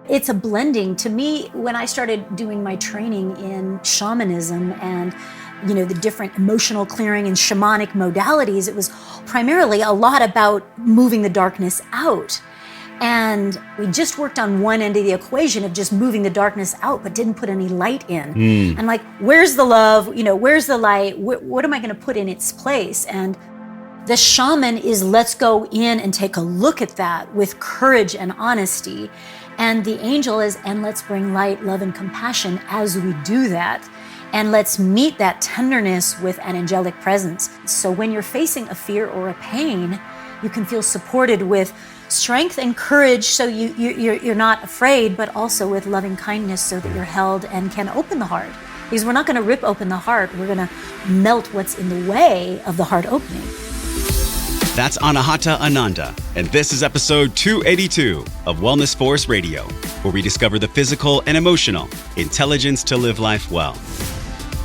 It's a blending. To me, when I started doing my training in shamanism and the different emotional clearing and shamanic modalities, it was primarily a lot about moving the darkness out. And we just worked on one end of the equation of just moving the darkness out, but didn't put any light in. And like, where's the love? Where's the light? What am I going to put in its place? And the shaman is, let's go in and take a look at that with courage and honesty. And the angel is, and let's bring light, love, and compassion as we do that. And let's meet that tenderness with an angelic presence. So when you're facing a fear or a pain, you can feel supported with strength and courage, so you're not afraid, but also with loving kindness so that you're held and can open the heart. Because we're not going to rip open the heart. We're going to melt what's in the way of the heart opening. That's Anahata Ananda, and this is episode 282 of Wellness Force Radio, where we discover the physical and emotional intelligence to live life well.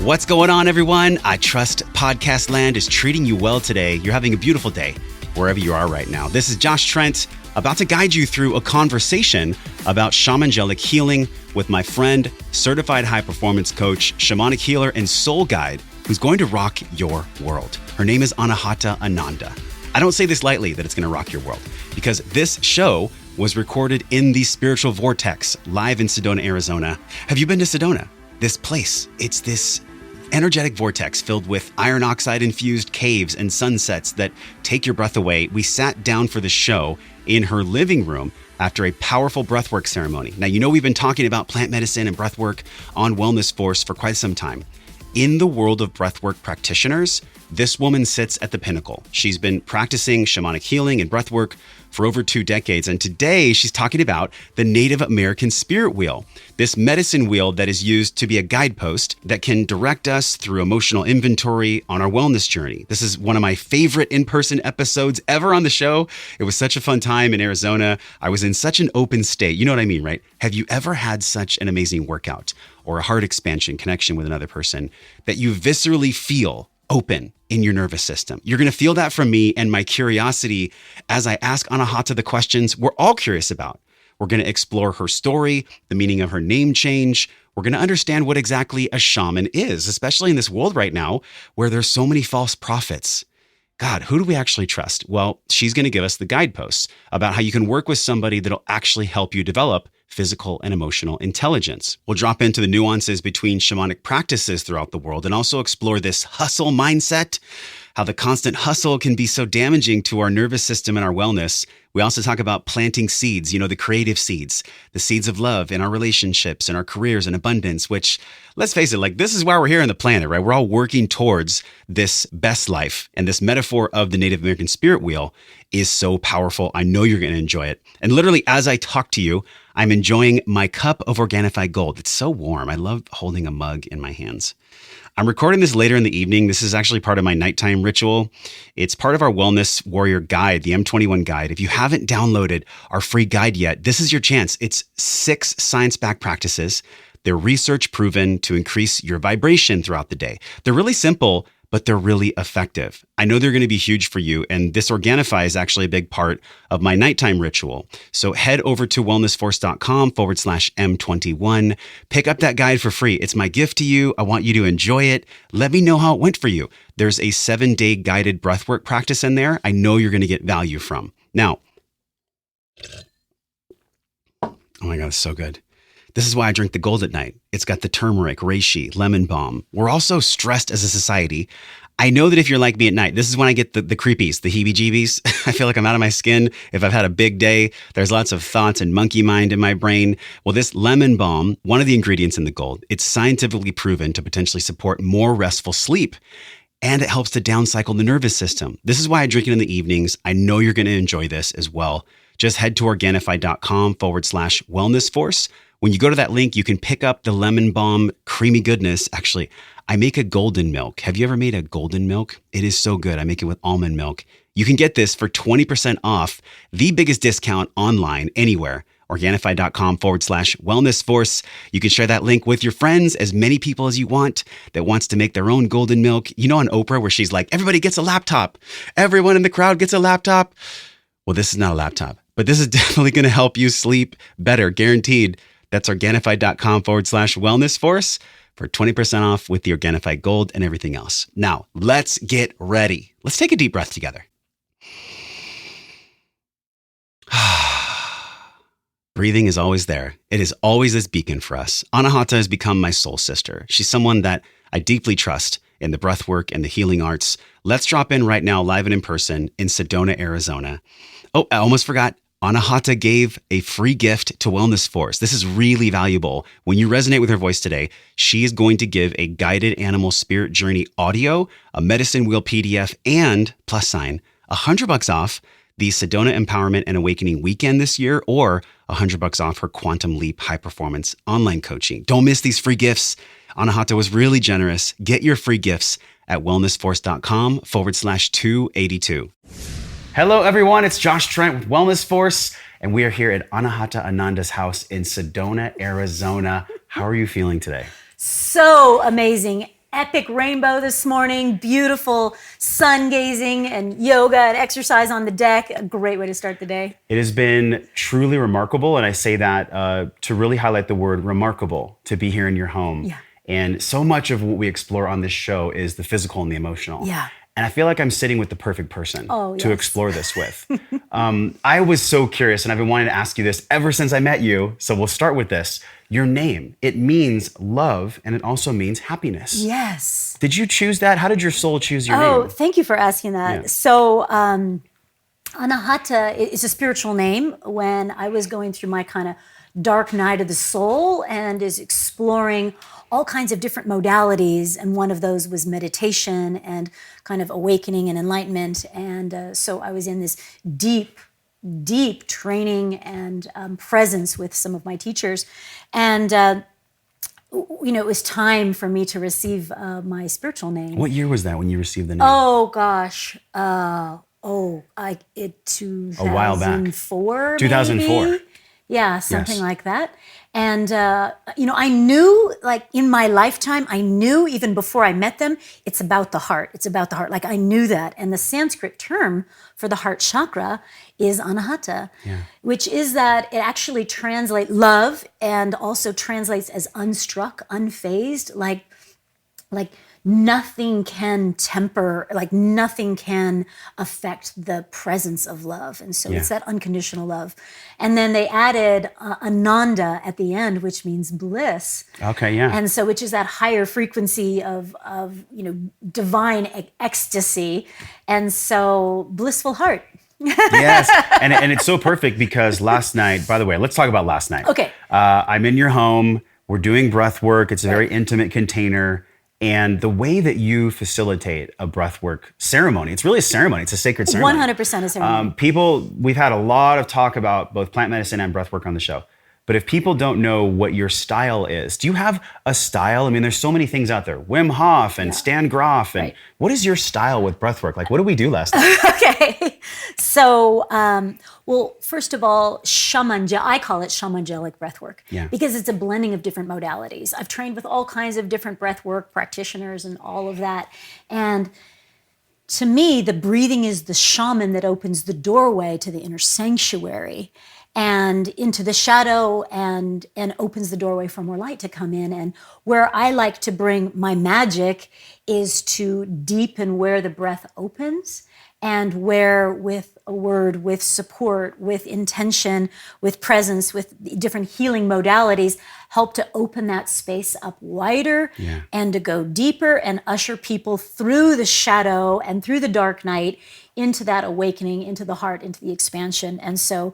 What's going on, everyone? I trust Podcast Land is treating you well today. You're having a beautiful day wherever you are right now. This is Josh Trent, about to guide you through a conversation about Shamangelic healing with my friend, certified high-performance coach, shamanic healer, and soul guide who's going to rock your world. Her name is Anahata Ananda. I don't say this lightly that it's going to rock your world, because this show was recorded in the Spiritual Vortex, live in Sedona, Arizona. Have you been to Sedona? This place, it's this energetic vortex filled with iron oxide infused caves and sunsets that take your breath away. We sat down for the show in her living room after a powerful breathwork ceremony. Now, we've been talking about plant medicine and breathwork on Wellness Force for quite some time. In the world of breathwork practitioners, this woman sits at the pinnacle. She's been practicing shamanic healing and breathwork for over 2 decades. And today she's talking about the Native American spirit wheel, this medicine wheel that is used to be a guidepost that can direct us through emotional inventory on our wellness journey. This is one of my favorite in-person episodes ever on the show. It was such a fun time in Arizona. I was in such an open state. You know what I mean, right? Have you ever had such an amazing workout or a heart expansion connection with another person that you viscerally feel open in your nervous system? You're going to feel that from me and my curiosity as I ask Anahata the questions we're all curious about. We're going to explore her story, the meaning of her name change. We're going to understand what exactly a shaman is, especially in this world right now where there's so many false prophets. God, who do we actually trust? Well, she's going to give us the guideposts about how you can work with somebody that'll actually help you develop physical and emotional intelligence. We'll drop into the nuances between shamanic practices throughout the world and also explore this hustle mindset, how the constant hustle can be so damaging to our nervous system and our wellness. We also talk about planting seeds, the creative seeds, the seeds of love in our relationships and our careers and abundance, which, let's face it, this is why we're here on the planet, right? We're all working towards this best life. And this metaphor of the Native American spirit wheel is so powerful. I know you're going to enjoy it. And literally, as I talk to you, I'm enjoying my cup of Organifi Gold. It's so warm. I love holding a mug in my hands. I'm recording this later in the evening. This is actually part of my nighttime ritual. It's part of our Wellness Warrior Guide, the M21 Guide. If you haven't downloaded our free guide yet, this is your chance. It's 6 science-backed practices. They're research proven to increase your vibration throughout the day. They're really simple, but they're really effective. I know they're going to be huge for you, and this Organifi is actually a big part of my nighttime ritual. So head over to wellnessforce.com/M21. Pick up that guide for free. It's my gift to you. I want you to enjoy it. Let me know how it went for you. There's a 7-day guided breathwork practice in there I know you're going to get value from. Now, oh my God, it's so good. This is why I drink the gold at night. It's got the turmeric, reishi, lemon balm. We're all so stressed as a society. I know that if you're like me at night, this is when I get the creepies, the heebie-jeebies. I feel like I'm out of my skin. If I've had a big day, there's lots of thoughts and monkey mind in my brain. Well, this lemon balm, one of the ingredients in the gold, it's scientifically proven to potentially support more restful sleep. And it helps to downcycle the nervous system. This is why I drink it in the evenings. I know you're going to enjoy this as well. Just head to Organifi.com/wellnessforce. When you go to that link, you can pick up the lemon balm creamy goodness. Actually, I make a golden milk. Have you ever made a golden milk? It is so good. I make it with almond milk. You can get this for 20% off, the biggest discount online anywhere. Organifi.com/wellnessforce. You can share that link with your friends, as many people as you want that wants to make their own golden milk. You know, on Oprah, where she's like, everybody gets a laptop. Everyone in the crowd gets a laptop. Well, this is not a laptop, but this is definitely going to help you sleep better, guaranteed. That's Organifi.com/wellness force for 20% off with the Organifi Gold and everything else. Now, let's get ready. Let's take a deep breath together. Breathing is always there. It is always this beacon for us. Anahata has become my soul sister. She's someone that I deeply trust in the breath work and the healing arts. Let's drop in right now, live and in person in Sedona, Arizona. Oh, I almost forgot. Anahata gave a free gift to Wellness Force. This is really valuable. When you resonate with her voice today, she is going to give a guided animal spirit journey audio, a medicine wheel PDF, and $100 off the Sedona Empowerment and Awakening Weekend this year, or $100 off her Quantum Leap High Performance online coaching. Don't miss these free gifts. Anahata was really generous. Get your free gifts at wellnessforce.com/282. Hello, everyone. It's Josh Trent with Wellness Force, and we are here at Anahata Ananda's house in Sedona, Arizona. How are you feeling today? So amazing. Epic rainbow this morning, beautiful sun gazing and yoga and exercise on the deck. A great way to start the day. It has been truly remarkable, and I say that to really highlight the word remarkable, to be here in your home. Yeah. And so much of what we explore on this show is the physical and the emotional. Yeah. And I feel like I'm sitting with the perfect person to explore this with. I was so curious, and I've been wanting to ask you this ever since I met you. So we'll start with this. Your name, it means love, and it also means happiness. Yes. Did you choose that? How did your soul choose your name? Oh, thank you for asking that. Yeah. So Anahata is a spiritual name. When I was going through my kind of dark night of the soul and is exploring all kinds of different modalities, and one of those was meditation and kind of awakening and enlightenment. And so I was in this deep training and presence with some of my teachers. And, it was time for me to receive my spiritual name. What year was that when you received the name? Oh, gosh. 2004. A while back. 2004. Maybe? Yeah, something like that. And, I knew, like, in my lifetime, I knew even before I met them, it's about the heart. It's about the heart. Like, I knew that. And the Sanskrit term for the heart chakra is Anahata, which is that it actually translates love and also translates as unstruck, unfazed, like nothing can temper, like nothing can affect the presence of love. And so it's that unconditional love. And then they added Ananda at the end, which means bliss. Okay, yeah. And so, which is that higher frequency of divine ecstasy. And so, blissful heart. Yes, and it's so perfect because last night, by the way, let's talk about last night. Okay. I'm in your home. We're doing breath work. It's a very intimate container. And the way that you facilitate a breathwork ceremony, it's really a ceremony. It's a sacred ceremony. 100% a ceremony. We've had a lot of talk about both plant medicine and breathwork on the show. But if people don't know what your style is, do you have a style? I mean, there's so many things out there. Wim Hof and Stan Grof. And what is your style with breathwork? Like, what did we do last night? Okay. So, well, first of all, I call it Shamangelic breathwork because it's a blending of different modalities. I've trained with all kinds of different breathwork practitioners and all of that. And to me, the breathing is the shaman that opens the doorway to the inner sanctuary and into the shadow and opens the doorway for more light to come in. And where I like to bring my magic is to deepen where the breath opens and where with a word, with support, with intention, with presence, with different healing modalities, help to open that space up wider and to go deeper and usher people through the shadow and through the dark night into that awakening, into the heart, into the expansion. And so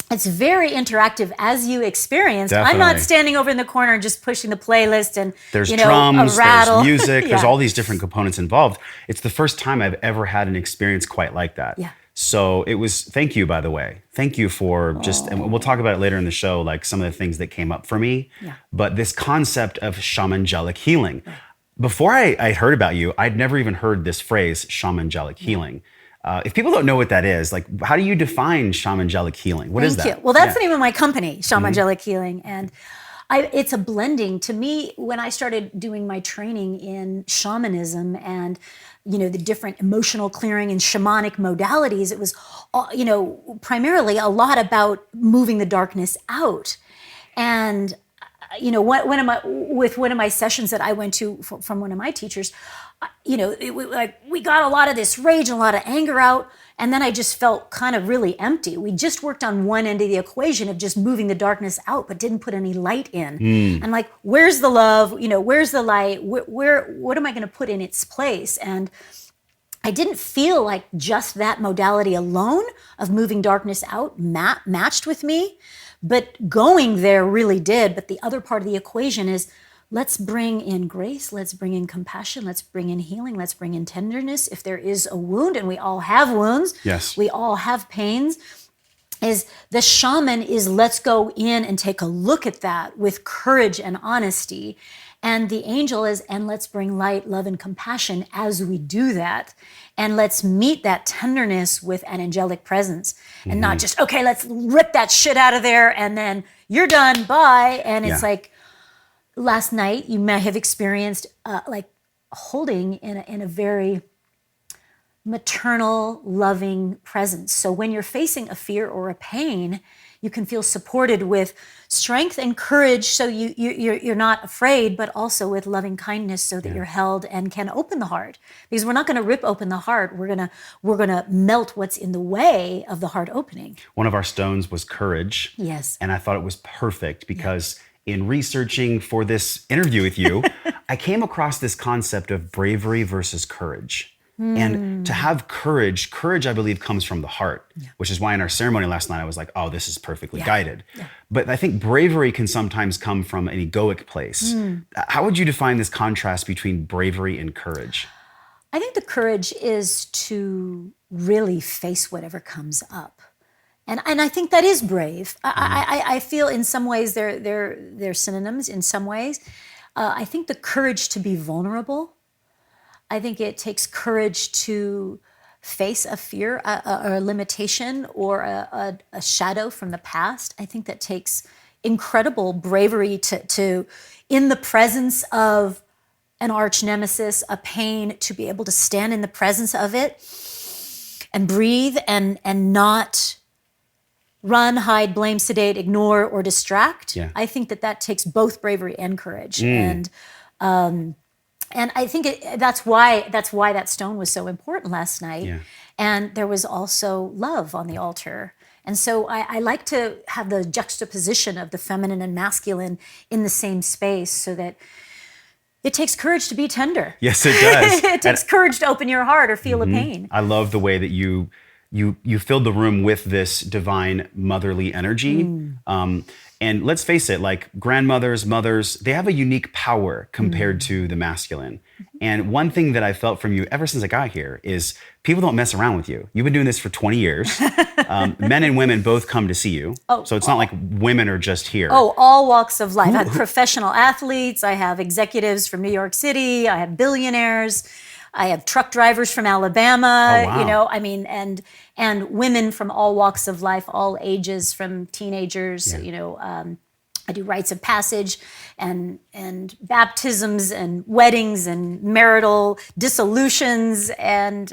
it's very interactive as you experience. Definitely. I'm not standing over in the corner and just pushing the playlist and there's a drums, rattle. There's music, there's all these different components involved. It's the first time I've ever had an experience quite like that. Yeah. So it was, thank you, by the way. Thank you for and we'll talk about it later in the show, like some of the things that came up for me. Yeah. But this concept of shamangelic healing. Right. Before I heard about you, I'd never even heard this phrase, shamangelic healing. If people don't know what that is, like, how do you define shamangelic healing? What is that? Well, that's the name of my company, Shamangelic Healing. And It's a blending. To me, when I started doing my training in shamanism and, the different emotional clearing and shamanic modalities, it was, primarily a lot about moving the darkness out. And, with one of my sessions that I went to from one of my teachers, we got a lot of this rage and a lot of anger out. And then I just felt kind of really empty. We just worked on one end of the equation of just moving the darkness out, but didn't put any light in. And where's the love? Where's the light? What am I going to put in its place? And I didn't feel like just that modality alone of moving darkness out matched with me, but going there really did. But the other part of the equation is, let's bring in grace, let's bring in compassion, let's bring in healing, let's bring in tenderness. If there is a wound, and we all have wounds, yes, we all have pains, is the shaman is let's go in and take a look at that with courage and honesty. And the angel is, and let's bring light, love, and compassion as we do that. And let's meet that tenderness with an angelic presence. And not just, okay, let's rip that shit out of there and then you're done, bye. And it's like, last night, you may have experienced holding in a very maternal, loving presence. So when you're facing a fear or a pain, you can feel supported with strength and courage, so you're not afraid, but also with loving kindness, so that you're held and can open the heart. Because we're not going to rip open the heart. We're gonna melt what's in the way of the heart opening. One of our stones was courage. Yes. And I thought it was perfect because in researching for this interview with you, I came across this concept of bravery versus courage. And to have courage, I believe, comes from the heart, which is why in our ceremony last night, I was like, oh, this is perfectly guided. Yeah. But I think bravery can sometimes come from an egoic place. How would you define this contrast between bravery and courage? I think the courage is to really face whatever comes up. And I think that is brave. I feel in some ways they're synonyms in some ways. I think the courage to be vulnerable. I think it takes courage to face a fear, or a limitation, or a shadow from the past. I think that takes incredible bravery to in the presence of an arch nemesis, a pain, to be able to stand in the presence of it and breathe and not run, hide, blame, sedate, ignore, or distract. Yeah. I think that takes both bravery and courage. And I think that's why that stone was so important last night. Yeah. And there was also love on the altar. And so I like to have the juxtaposition of the feminine and masculine in the same space, so that it takes courage to be tender. Yes, it does. It takes courage to open your heart or feel a pain. I love the way that you filled the room with this divine motherly energy. And let's face it, like grandmothers, mothers, they have a unique power compared to the masculine. And one thing that I felt from you ever since I got here is people don't mess around with you. You've been doing this for 20 years. Men and women both come to see you. So it's not like women are just here. Oh, all walks of life. I have professional athletes. I have executives from New York City. I have billionaires. I have truck drivers from Alabama. Oh, wow. And women from all walks of life, all ages, from teenagers. I do rites of passage and baptisms and weddings and marital dissolutions and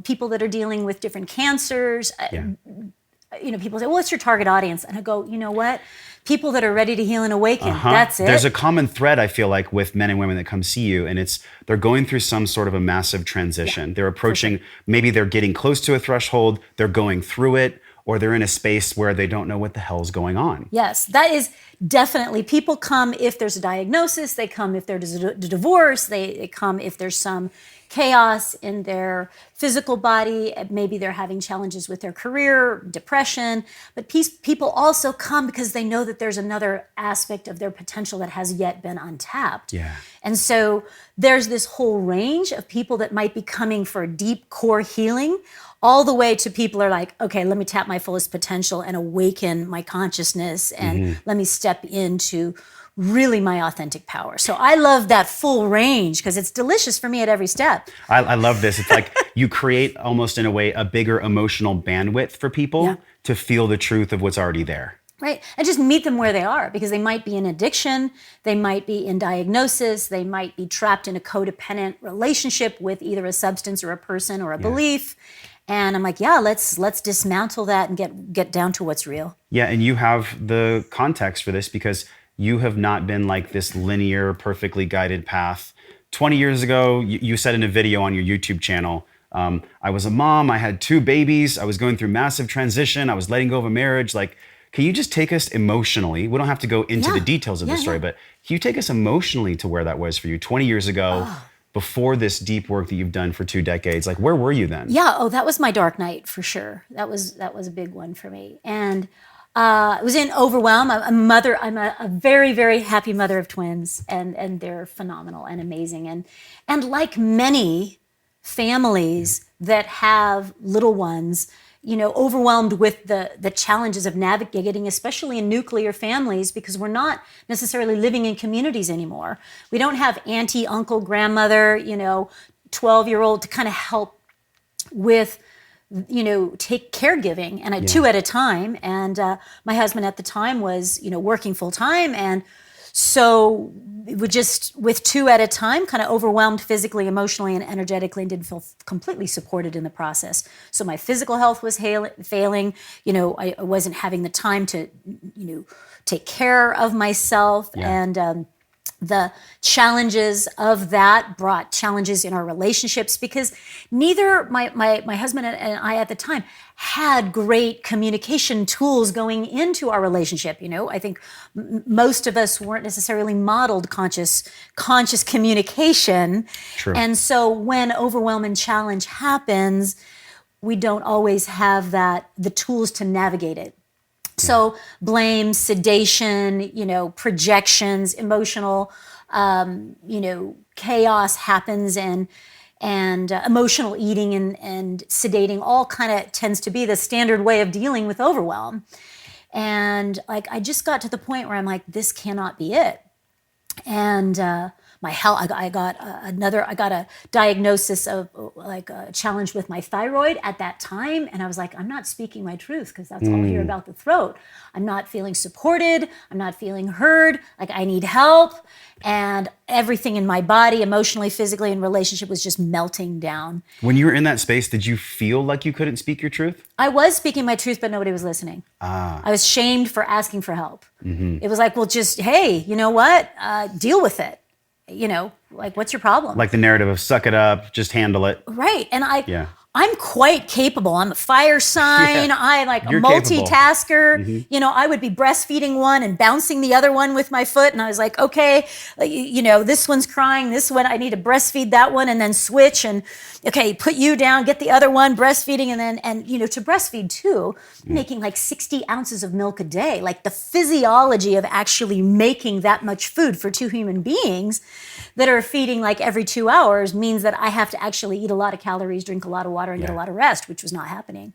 people that are dealing with different cancers. People say, well, what's your target audience? And I go, you know what? People that are ready to heal and awaken. That's it. There's a common thread, I feel like, with men and women that come see you, and they're going through some sort of a massive transition. Yeah, they're approaching, maybe they're getting close to a threshold, they're going through it, or they're in a space where they don't know what the hell's going on. Yes, that is definitely, people come if there's a diagnosis, they come if there's a divorce, they come if there's some chaos in their physical body, maybe they're having challenges with their career, depression, but people also come because they know that there's another aspect of their potential that has yet been untapped. Yeah. And so there's this whole range of people that might be coming for deep core healing, all the way to people are like, okay, let me tap my fullest potential and awaken my consciousness and let me step into really my authentic power. So I love that full range because it's delicious for me at every step. I love this. It's like you create almost in a way a bigger emotional bandwidth for people to feel the truth of what's already there. Right. And just meet them where they are, because they might be in addiction, they might be in diagnosis, they might be trapped in a codependent relationship with either a substance or a person or a belief. And I'm like, yeah, let's dismantle that and get down to what's real. Yeah, and you have the context for this because you have not been like this linear, perfectly guided path. 20 years ago, you said in a video on your YouTube channel, I was a mom, I had 2 babies, I was going through massive transition, I was letting go of a marriage. Like, can you just take us emotionally? We don't have to go into the details of the story, but can you take us emotionally to where that was for you 20 years ago, before this deep work that you've done for 2 decades? Like, where were you then? Yeah, that was my dark night for sure. That was a big one for me. And I was in overwhelm. I'm a very, very happy mother of twins, and they're phenomenal and amazing. And like many families that have little ones, overwhelmed with the challenges of navigating, especially in nuclear families, because we're not necessarily living in communities anymore. We don't have auntie, uncle, grandmother, 12-year-old to kind of help with, take caregiving, and I 2 at a time. And my husband at the time was, working full time. And so it would just, with 2 at a time, kind of overwhelmed physically, emotionally, and energetically, and didn't feel completely supported in the process. So my physical health was failing. I wasn't having the time to, take care of myself. And the challenges of that brought challenges in our relationships, because neither my husband and I at the time had great communication tools going into our relationship. I think most of us weren't necessarily modeled conscious communication. True. And so when overwhelm and challenge happens, we don't always have the tools to navigate it. So blame, sedation, projections, emotional, chaos happens, and emotional eating and sedating all kind of tends to be the standard way of dealing with overwhelm. And like, I just got to the point where I'm like, this cannot be it. And my health, I got a diagnosis of like a challenge with my thyroid at that time. And I was like, I'm not speaking my truth, because that's all here about the throat. I'm not feeling supported. I'm not feeling heard. Like, I need help. And everything in my body, emotionally, physically, and relationship was just melting down. When you were in that space, did you feel like you couldn't speak your truth? I was speaking my truth, but nobody was listening. I was shamed for asking for help. It was like, well, just, hey, you know what? Deal with it. Like, what's your problem? Like the narrative of suck it up, just handle it. Right. And I'm quite capable. I'm a fire sign. I'm like You're a multitasker. I would be breastfeeding one and bouncing the other one with my foot. And I was like, okay, this one's crying. This one, I need to breastfeed that one and then switch. And okay, put you down, get the other one breastfeeding. And then, to breastfeed too, making like 60 ounces of milk a day. Like, the physiology of actually making that much food for 2 human beings that are feeding like every 2 hours means that I have to actually eat a lot of calories, drink a lot of water, and get a lot of rest, which was not happening.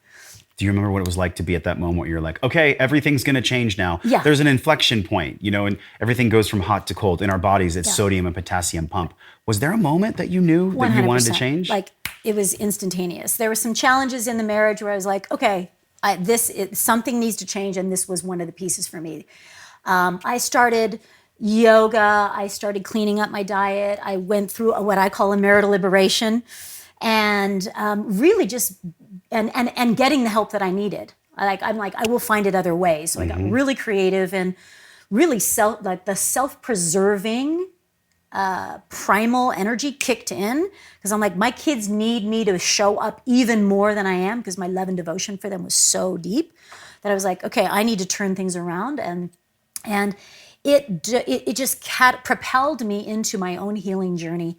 Do you remember what it was like to be at that moment where you're like, okay, everything's going to change now? Yeah. There's an inflection point, and everything goes from hot to cold. In our bodies, it's sodium and potassium pump. Was there a moment that you knew that you wanted to change? Like, it was instantaneous. There were some challenges in the marriage where I was like, okay, something needs to change, and this was one of the pieces for me. I started yoga. I started cleaning up my diet. I went through what I call a marital liberation, and really just and getting the help that I needed. I'm like, I will find it other ways. So I got really creative and really the self-preserving primal energy kicked in, because I'm like, my kids need me to show up even more than I am, because my love and devotion for them was so deep that I was like, okay, I need to turn things around, and it just propelled me into my own healing journey.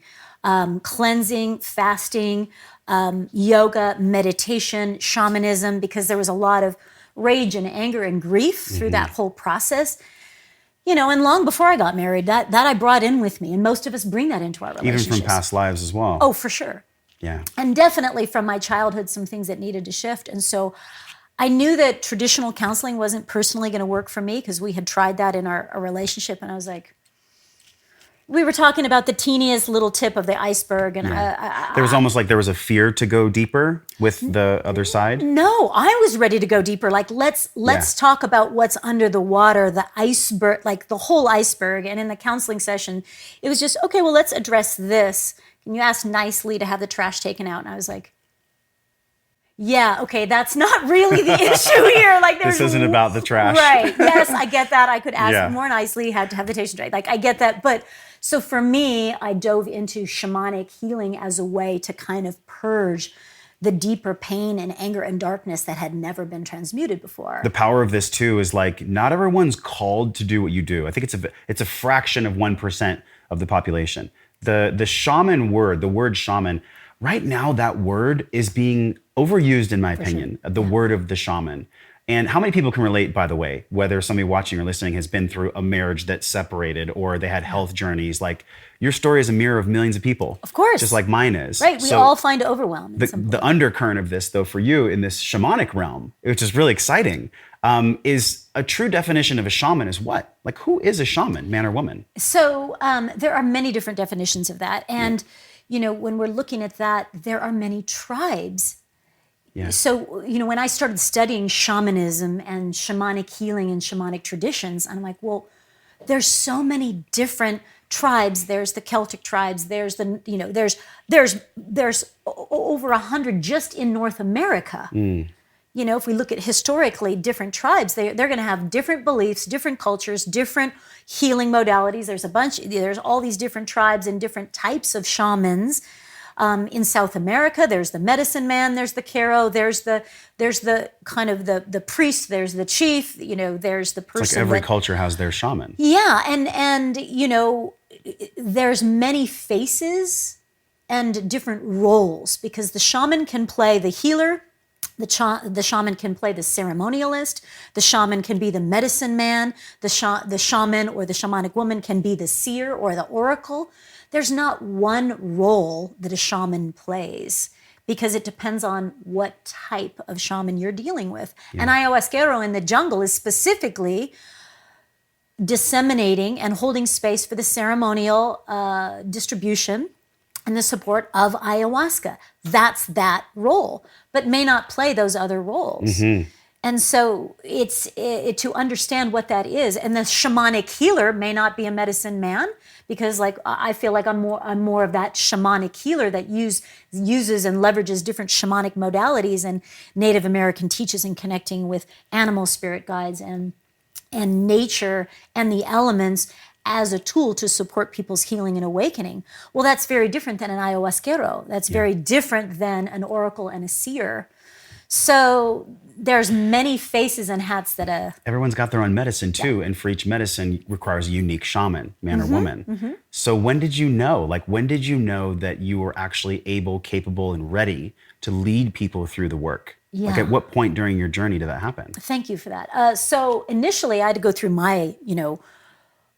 Cleansing, fasting, yoga, meditation, shamanism, because there was a lot of rage and anger and grief through that whole process. And long before I got married, that I brought in with me, and most of us bring that into our relationships. Even from past lives as well. Oh, for sure. Yeah. And definitely from my childhood, some things that needed to shift. And so I knew that traditional counseling wasn't personally going to work for me, because we had tried that in our relationship, and I was like, We were talking about the teeniest little tip of the iceberg, and There was almost like there was a fear to go deeper with the other side. no, I was ready to go deeper. Like let's talk about what's under the water, the iceberg, like the whole iceberg. And in the counseling session, it was just, okay, well, let's address this. Can you ask nicely to have the trash taken out? And I was like, yeah, okay, that's not really the issue here. Like, This isn't about the trash. Right. Yes, I get that. I could ask more nicely, had to have the taste right. Like, I get that. But so for me, I dove into shamanic healing as a way to kind of purge the deeper pain and anger and darkness that had never been transmuted before. The power of this too is like not everyone's called to do what you do. I think it's a fraction of 1% of the population. The shaman word, the word shaman, right now that word is being overused in my opinion, the word of the shaman. And how many people can relate, by the way, whether somebody watching or listening has been through a marriage that separated or they had health journeys? Like your story is a mirror of millions of people. Of course. Just like mine is. Right. We all find overwhelm. The undercurrent of this, though, for you in this shamanic realm, which is really exciting, is a true definition of a shaman is what? Like, who is a shaman, man or woman? So there are many different definitions of that. And, you know, when we're looking at that, there are many tribes. Yeah. So, you know, when I started studying shamanism and shamanic healing and shamanic traditions, I'm like, well, there's so many different tribes. There's the Celtic tribes. There's the, you know, there's over 100 just in North America. You know, if we look at historically different tribes, they're going to have different beliefs, different cultures, different healing modalities. There's all these different tribes and different types of shamans. In South America, there's the medicine man, there's the Karo, there's the kind of the priest, there's the chief, you know, there's the person. It's like every culture has their shaman. Yeah, and you know, there's many faces and different roles because the shaman can play the healer, the shaman can play the ceremonialist, the shaman can be the medicine man, the shaman or the shamanic woman can be the seer or the oracle. There's not one role that a shaman plays because it depends on what type of shaman you're dealing with. And ayahuasquero in the jungle is specifically disseminating and holding space for the ceremonial distribution and the support of ayahuasca. That's that role, but may not play those other roles. And so it's to understand what that is. And the shamanic healer may not be a medicine man because like I feel like I'm more of that shamanic healer that uses and leverages different shamanic modalities and Native American teachers in connecting with animal spirit guides and nature and the elements as a tool to support people's healing and awakening. Well, that's very different than an ayahuasquero. That's very different than an oracle and a seer. So there's many faces and hats that everyone's got their own medicine too, and for each medicine requires a unique shaman, man or woman. So when did you know? Like when did you know that you were actually able, capable, and ready to lead people through the work? Yeah. Like at what point during your journey did that happen? Thank you for that. So initially I had to go through my, you know,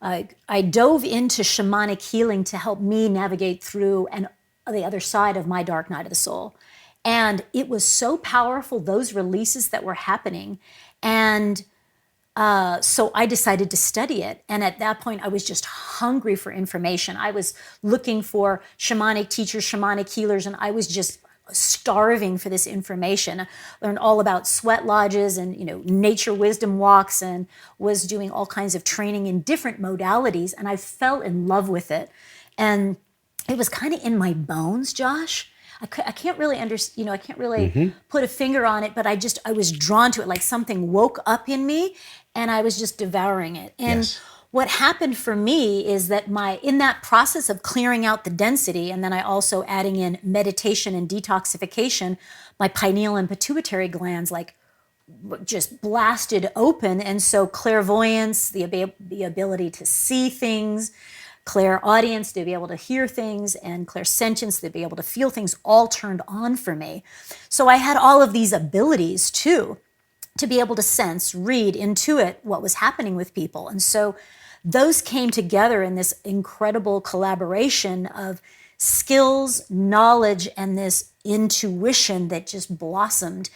I dove into shamanic healing to help me navigate through the other side of my dark night of the soul. And it was so powerful, those releases that were happening. And so I decided to study it. And at that point, I was just hungry for information. I was looking for shamanic teachers, shamanic healers, and I was just starving for this information. I learned all about sweat lodges and, you know, nature wisdom walks and was doing all kinds of training in different modalities. And I fell in love with it. And it was kind of in my bones, Josh. I can't really understand, you know, I can't really put a finger on it, but I was drawn to it, like something woke up in me and I was just devouring it. And what happened for me is that in that process of clearing out the density, and then I also adding in meditation and detoxification, my pineal and pituitary glands like just blasted open. And so clairvoyance, the ability to see things, clairaudience, to be able to hear things, and clairsentience, to be able to feel things, all turned on for me. So I had all of these abilities too, to be able to sense, read, intuit what was happening with people. And so those came together in this incredible collaboration of skills, knowledge, and this intuition that just blossomed.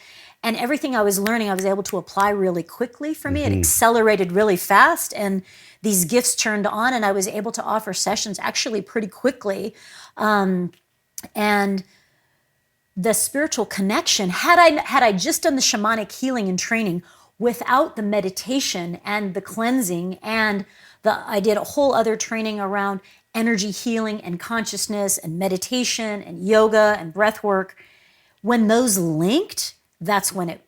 And everything I was learning, I was able to apply really quickly for me. It accelerated really fast, and these gifts turned on, and I was able to offer sessions actually pretty quickly. And the spiritual connection, had I just done the shamanic healing and training without the meditation and the cleansing, and I did a whole other training around energy healing and consciousness and meditation and yoga and breath work. When those linked, that's when it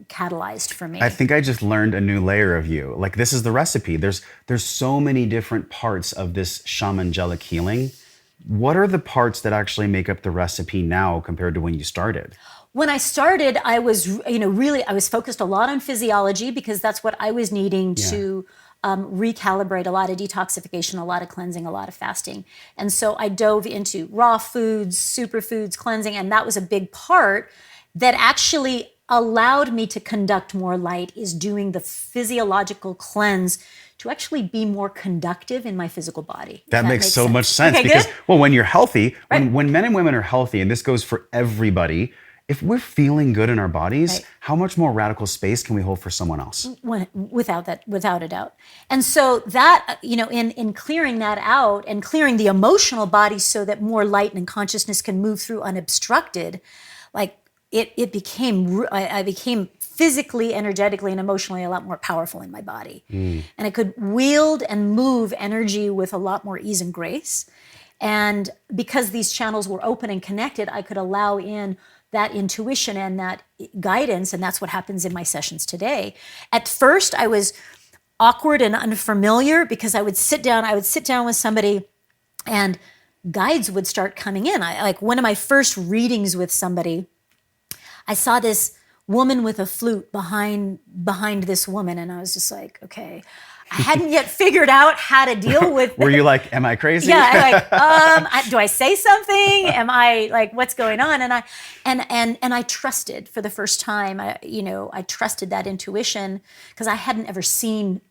catalyzed for me. I think I just learned a new layer of you. Like, this is the recipe. There's so many different parts of this shamangelic healing. What are the parts that actually make up the recipe now compared to when you started? When I started, I was, I was focused a lot on physiology, because that's what I was needing to recalibrate, a lot of detoxification, a lot of cleansing, a lot of fasting. And so I dove into raw foods, superfoods, cleansing, and that was a big part that actually allowed me to conduct more light, is doing the physiological cleanse to actually be more conductive in my physical body. That makes so much sense, okay, because, good? well, when you're healthy, Right. when men and women are healthy, and this goes for everybody, if we're feeling good in our bodies, Right. how much more radical space can we hold for someone else? Without a doubt. And so that, in clearing that out and clearing the emotional body so that more light and consciousness can move through unobstructed, like I became physically, energetically, and emotionally a lot more powerful in my body. And I could wield and move energy with a lot more ease and grace. And because these channels were open and connected, I could allow in that intuition and that guidance, and that's what happens in my sessions today. At first, I was awkward and unfamiliar, because I would sit down with somebody and guides would start coming in. Like one of my first readings with somebody, I saw this woman with a flute behind this woman, and I was just like, okay. I hadn't yet figured out how to deal with. Were you like, am I crazy? Yeah, do I say something? Am I like, what's going on? And I trusted for the first time. I trusted that intuition, because I hadn't ever seen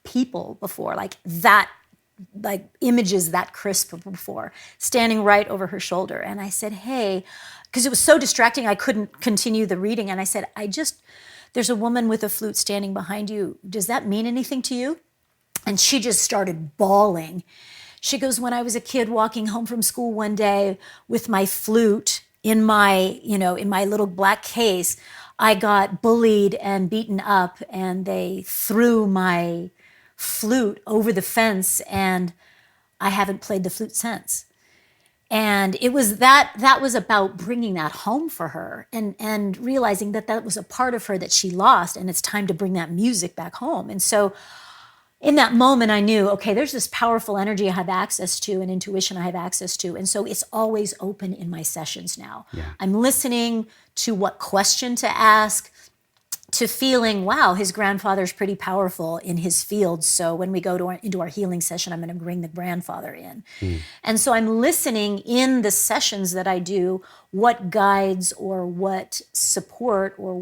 people before like that, like images that crisp before, standing right over her shoulder. And I said, hey, because it was so distracting, I couldn't continue the reading. And I said, there's a woman with a flute standing behind you. Does that mean anything to you? And she just started bawling. She goes, when I was a kid walking home from school one day with my flute in my little black case, I got bullied and beaten up, and they threw my flute over the fence, and I haven't played the flute since. And it was that was about bringing that home for her, and realizing that was a part of her that she lost, and it's time to bring that music back home. And so in that moment, I knew, okay, there's this powerful energy I have access to, and intuition I have access to. And so it's always open in my sessions now. Yeah. I'm listening to what question to ask, to feeling, wow, his grandfather's pretty powerful in his field. So when we go into our healing session, I'm going to bring the grandfather in. And so I'm listening in the sessions that I do, what guides or what support or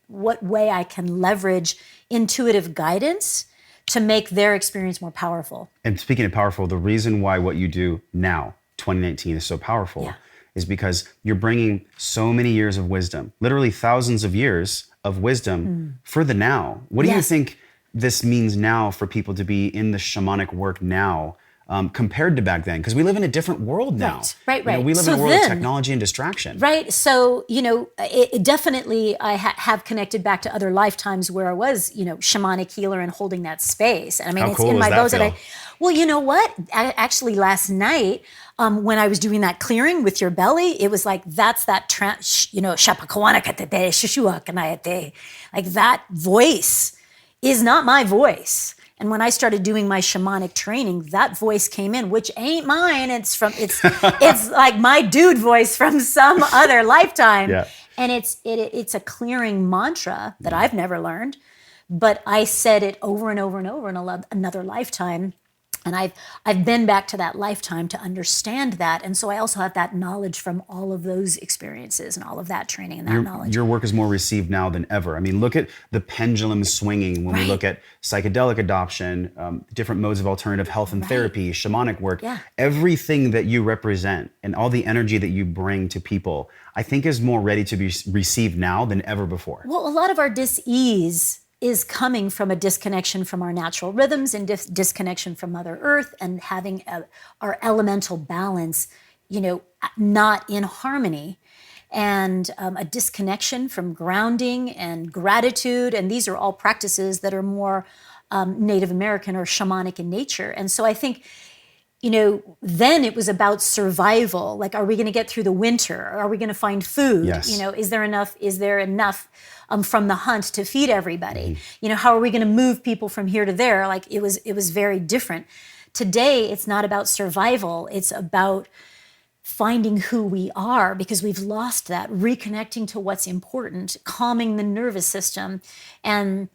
what way I can leverage intuitive guidance to make their experience more powerful. And speaking of powerful, the reason why what you do now, 2019, is so powerful is because you're bringing so many years of wisdom, literally thousands of years of wisdom for the now. What do you think this means now for people to be in the shamanic work now, compared to back then? Because we live in a different world now. Right. We live in a world of technology and distraction. Right. So, it definitely, I have connected back to other lifetimes where I was, shamanic healer and holding that space. And I mean, How it's cool in my bones. Well, you know what? Actually, last night, when I was doing that clearing with your belly, it was like, that's that, like that voice is not my voice. And when I started doing my shamanic training, that voice came in, which ain't mine. It's like my dude voice from some other lifetime. Yeah. And it's a clearing mantra that I've never learned, but I said it over and over and over in another lifetime. And I've been back to that lifetime to understand that. And so I also have that knowledge from all of those experiences and all of that training and that knowledge. Your work is more received now than ever. I mean, look at the pendulum swinging when we look at psychedelic adoption, different modes of alternative health and therapy, shamanic work. Yeah. Everything that you represent and all the energy that you bring to people, I think is more ready to be received now than ever before. Well, a lot of our dis-ease is coming from a disconnection from our natural rhythms and disconnection from Mother Earth, and having our elemental balance, not in harmony, and a disconnection from grounding and gratitude. And these are all practices that are more Native American or shamanic in nature. And so I think, then it was about survival. Like, are we going to get through the winter? Are we going to find food? Yes. Is there enough from the hunt to feed everybody? How are we going to move people from here to there? Like, it was very different. Today, it's not about survival. It's about finding who we are, because we've lost that, reconnecting to what's important, calming the nervous system, and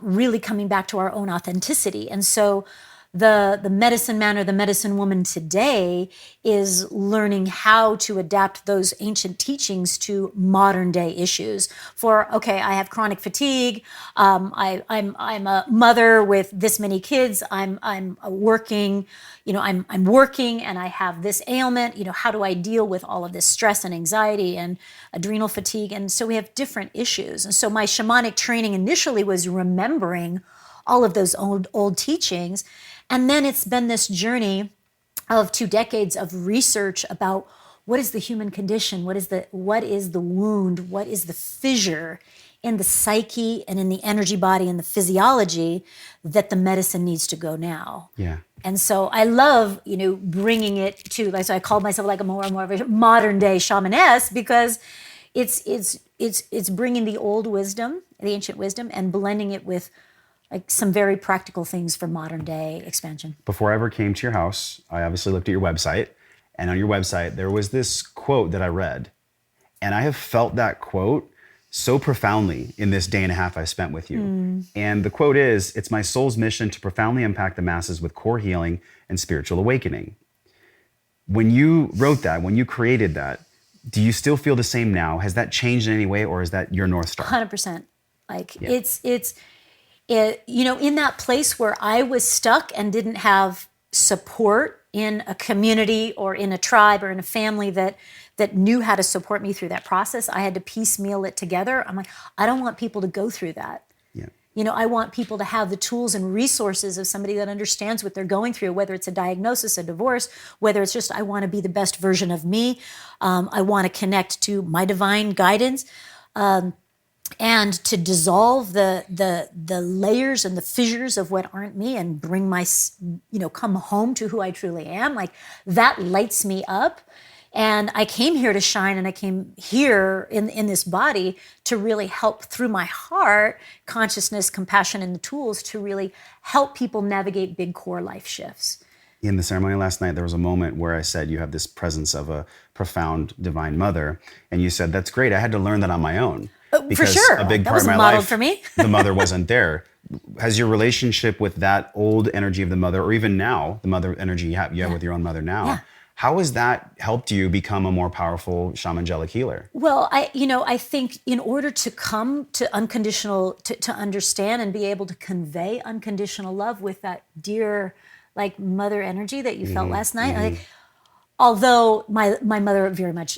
really coming back to our own authenticity. And so the medicine man or the medicine woman today is learning how to adapt those ancient teachings to modern day issues. I have chronic fatigue. I'm a mother with this many kids. I'm working. I'm working and I have this ailment. How do I deal with all of this stress and anxiety and adrenal fatigue? And so we have different issues. And so my shamanic training initially was remembering all of those old teachings. And then it's been this journey of 2 decades of research about what is the human condition, what is the wound, what is the fissure in the psyche and in the energy body and the physiology that the medicine needs to go now. Yeah. And so I love, bringing it to, so I call myself like a more and more of a modern day shamaness, because it's bringing the old wisdom, the ancient wisdom, and blending it with like some very practical things for modern day expansion. Before I ever came to your house, I obviously looked at your website, and on your website, there was this quote that I read, and I have felt that quote so profoundly in this day and a half I spent with you. And the quote is, "It's my soul's mission to profoundly impact the masses with core healing and spiritual awakening." When you wrote that, when you created that, do you still feel the same now? Has that changed in any way, or is that your North Star? 100%. In that place where I was stuck and didn't have support in a community or in a tribe or in a family that knew how to support me through that process, I had to piecemeal it together. I'm like, I don't want people to go through that. Yeah. I want people to have the tools and resources of somebody that understands what they're going through, whether it's a diagnosis, a divorce, whether it's just, I want to be the best version of me. I want to connect to my divine guidance. And to dissolve the layers and the fissures of what aren't me, and bring my, come home to who I truly am. Like, that lights me up. And I came here to shine, and I came here in this body to really help through my heart, consciousness, compassion, and the tools to really help people navigate big core life shifts. In the ceremony last night, there was a moment where I said, you have this presence of a profound divine mother. And you said, that's great. I had to learn that on my own. For sure. A big that part of my modeled life, for me. the mother wasn't there. Has your relationship with that old energy of the mother, or even now, the mother energy you have with your own mother now, how has that helped you become a more powerful shamangelic healer? Well, I think in order to come to unconditional, to understand and be able to convey unconditional love with that dear, like, mother energy that you felt last night, like, although my mother very much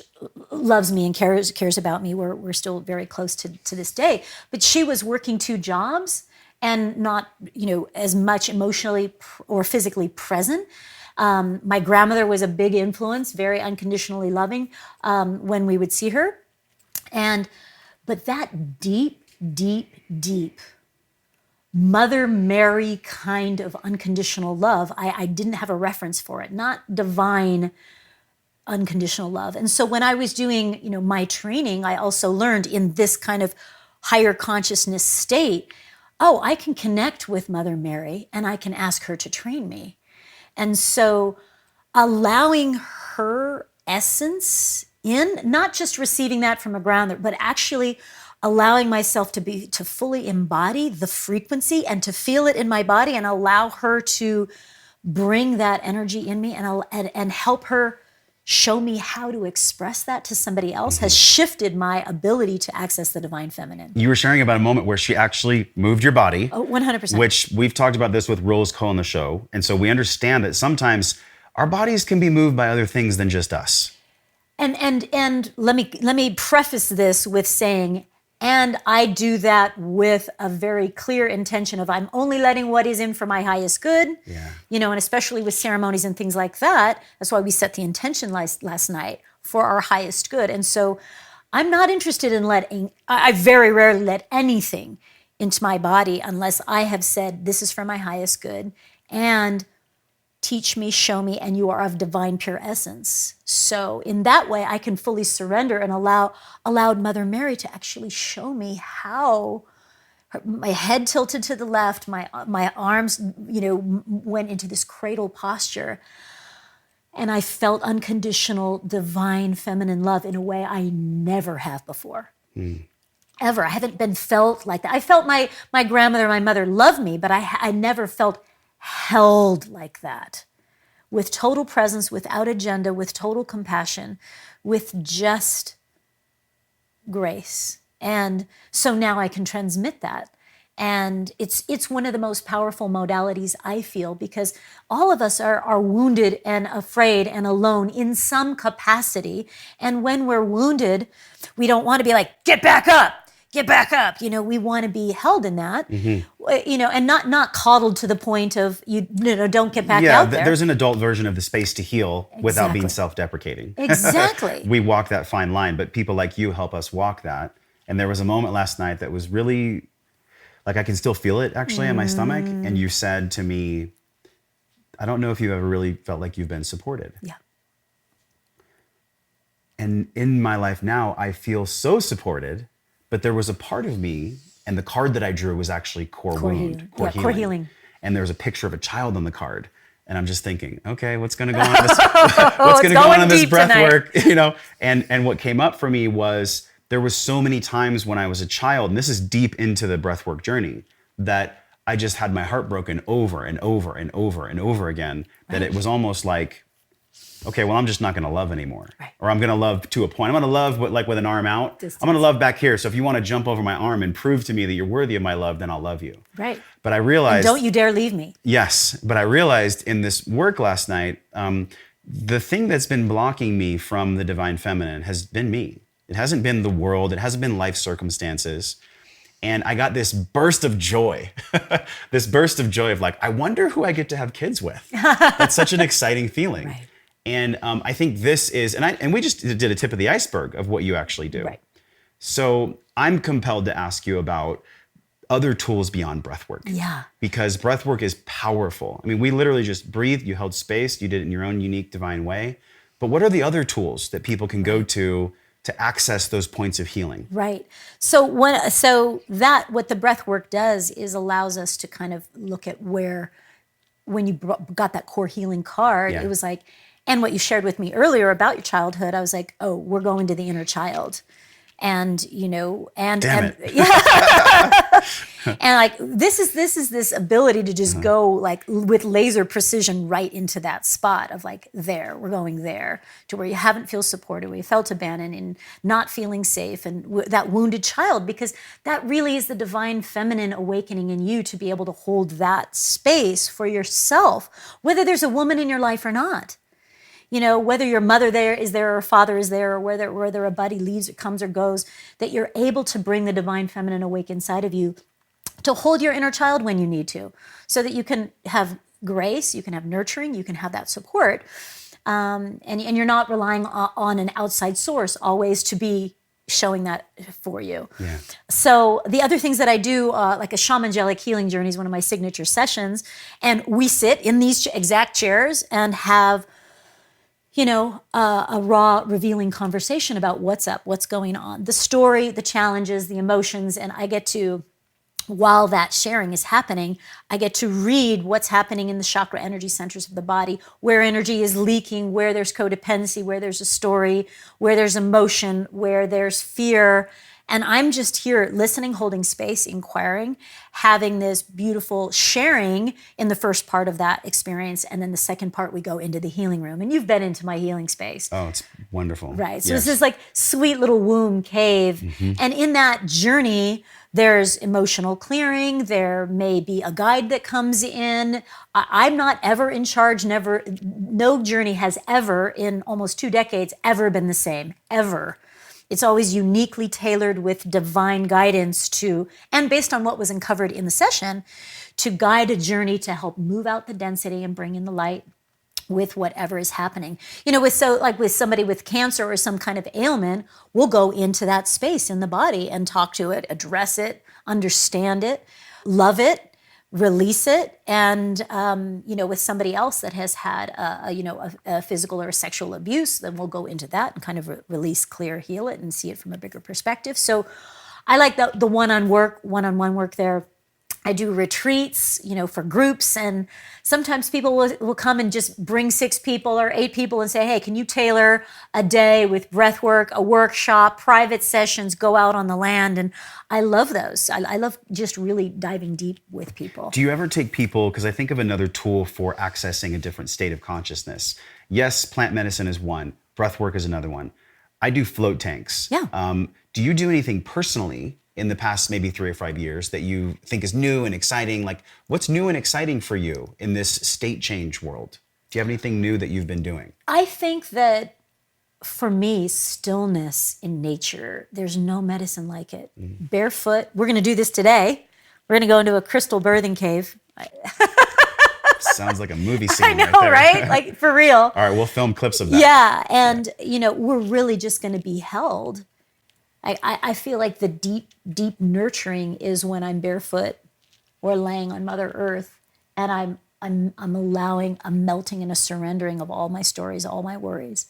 loves me and cares about me, we're still very close to this day, but she was working 2 jobs and not, as much emotionally or physically present. My grandmother was a big influence, very unconditionally loving when we would see her. But that deep, deep, deep Mother Mary kind of unconditional love, I didn't have a reference for it, not divine unconditional love. And so when I was doing, my training, I also learned in this kind of higher consciousness state, I can connect with Mother Mary and I can ask her to train me. And so allowing her essence in, not just receiving that from a ground, but actually allowing myself to fully embody the frequency and to feel it in my body, and allow her to bring that energy in me and help her show me how to express that to somebody else has shifted my ability to access the divine feminine. You were sharing about a moment where she actually moved your body. Oh, 100%. Which we've talked about this with Rose Cole on the show. And so we understand that sometimes our bodies can be moved by other things than just us. And let me preface this with saying, and I do that with a very clear intention of I'm only letting what is in for my highest good. Yeah. You know, and especially with ceremonies and things like that, that's why we set the intention last night for our highest good. And so I'm not interested in I very rarely let anything into my body unless I have said, this is for my highest good, and teach me, show me, and you are of divine pure essence. So in that way, I can fully surrender and allowed Mother Mary to actually show me how my head tilted to the left, my arms, went into this cradle posture. And I felt unconditional, divine, feminine love in a way I never have before. Ever. I haven't been felt like that. I felt my grandmother, my mother loved me, but I never felt held like that, with total presence, without agenda, with total compassion, with just grace. And so now I can transmit that. And it's one of the most powerful modalities, I feel, because all of us are wounded and afraid and alone in some capacity. And when we're wounded, we don't want to be like, get back up. Get back up. We want to be held in that, and not coddled to the point of, don't get back out there. There's an adult version of the space to heal without being self-deprecating. Exactly. We walk that fine line, but people like you help us walk that. And there was a moment last night that was really, like, I can still feel it actually in my stomach. And you said to me, I don't know if you ever really felt like you've been supported. Yeah. And in my life now, I feel so supported. But there was a part of me, and the card that I drew was actually core healing. And there was a picture of a child on the card. And I'm just thinking, okay, what's going to go on in this, what's going to go on in this breath work? And what came up for me was there was so many times when I was a child, and this is deep into the breathwork journey, that I just had my heart broken over and over and over and over again, that it was almost like, okay, well, I'm just not going to love anymore. Right. Or I'm going to love to a point. I'm going to love with an arm out. Distance. I'm going to love back here. So if you want to jump over my arm and prove to me that you're worthy of my love, then I'll love you. Right. But I realized... And don't you dare leave me. Yes. But I realized in this work last night, the thing that's been blocking me from the divine feminine has been me. It hasn't been the world. It hasn't been life circumstances. And I got this burst of joy, of like, I wonder who I get to have kids with. That's such an exciting feeling. Right. And I think this is, and we just did a tip of the iceberg of what you actually do. Right. So I'm compelled to ask you about other tools beyond breathwork. Yeah. Because breathwork is powerful. I mean, we literally just breathed, you held space, you did it in your own unique divine way. But what are the other tools that people can go to access those points of healing? Right. So what the breath work does is allows us to kind of look at where, when you got that core healing card, it was like, and what you shared with me earlier about your childhood, I was like, oh, we're going to the inner child. And, and like, this is this ability to just go like with laser precision right into that spot of like, we're going there to where you haven't feel supported, where you felt abandoned and not feeling safe, and that wounded child, because that really is the divine feminine awakening in you to be able to hold that space for yourself, whether there's a woman in your life or not. Whether your mother is there, or father is there, or whether a buddy leaves or comes or goes, that you're able to bring the divine feminine awake inside of you to hold your inner child when you need to, so that you can have grace, you can have nurturing, you can have that support, and you're not relying on an outside source always to be showing that for you. Yeah. So the other things that I do, like a Shamangelic healing journey is one of my signature sessions, and we sit in these exact chairs and have a raw, revealing conversation about what's up, what's going on, the story, the challenges, the emotions, and I get to, while that sharing is happening, I get to read what's happening in the chakra energy centers of the body, where energy is leaking, where there's codependency, where there's a story, where there's emotion, where there's fear, And I'm just here listening, holding space, inquiring, having this beautiful sharing in the first part of that experience. And then the second part, we go into the healing room. And you've been into my healing space. Oh, it's wonderful. Right. So Yes. this is like sweet little womb cave. And in that journey, there's emotional clearing. There may be a guide that comes in. I'm not ever in charge, never. No journey has ever, in almost 2 decades, ever been the same, ever. It's always uniquely tailored with divine guidance to, and based on what was uncovered in the session, to guide a journey to help move out the density and bring in the light with whatever is happening. You know, with somebody with cancer or some kind of ailment, we'll go into that space in the body and talk to it, address it, understand it, love it, release it. And, with somebody else that has had a physical or a sexual abuse, then we'll go into that and kind of release, clear, heal it, and see it from a bigger perspective. So I like the one-on-one work there. I do retreats, for groups, and sometimes people will come and just bring 6 people or 8 people and say, hey, can you tailor a day with breath work, a workshop, private sessions, go out on the land? And I love those. I love just really diving deep with people. Do you ever take people, because I think of another tool for accessing a different state of consciousness. Yes, plant medicine is one. Breath work is another one. I do float tanks. Yeah. Do you do anything personally in the past maybe 3 or 5 years that you think is new and exciting? Like, what's new and exciting for you in this state change world? Do you have anything new that you've been doing? I think that for me, stillness in nature, there's no medicine like it. Barefoot, we're going to do this today. We're going to go into a crystal birthing cave. Sounds like a movie scene. I know, right there. right? Like, for real. All right, we'll film clips of that. Yeah, and, we're really just going to be held. I feel like the deep, deep nurturing is when I'm barefoot or laying on Mother Earth, and I'm allowing a melting and a surrendering of all my stories, all my worries,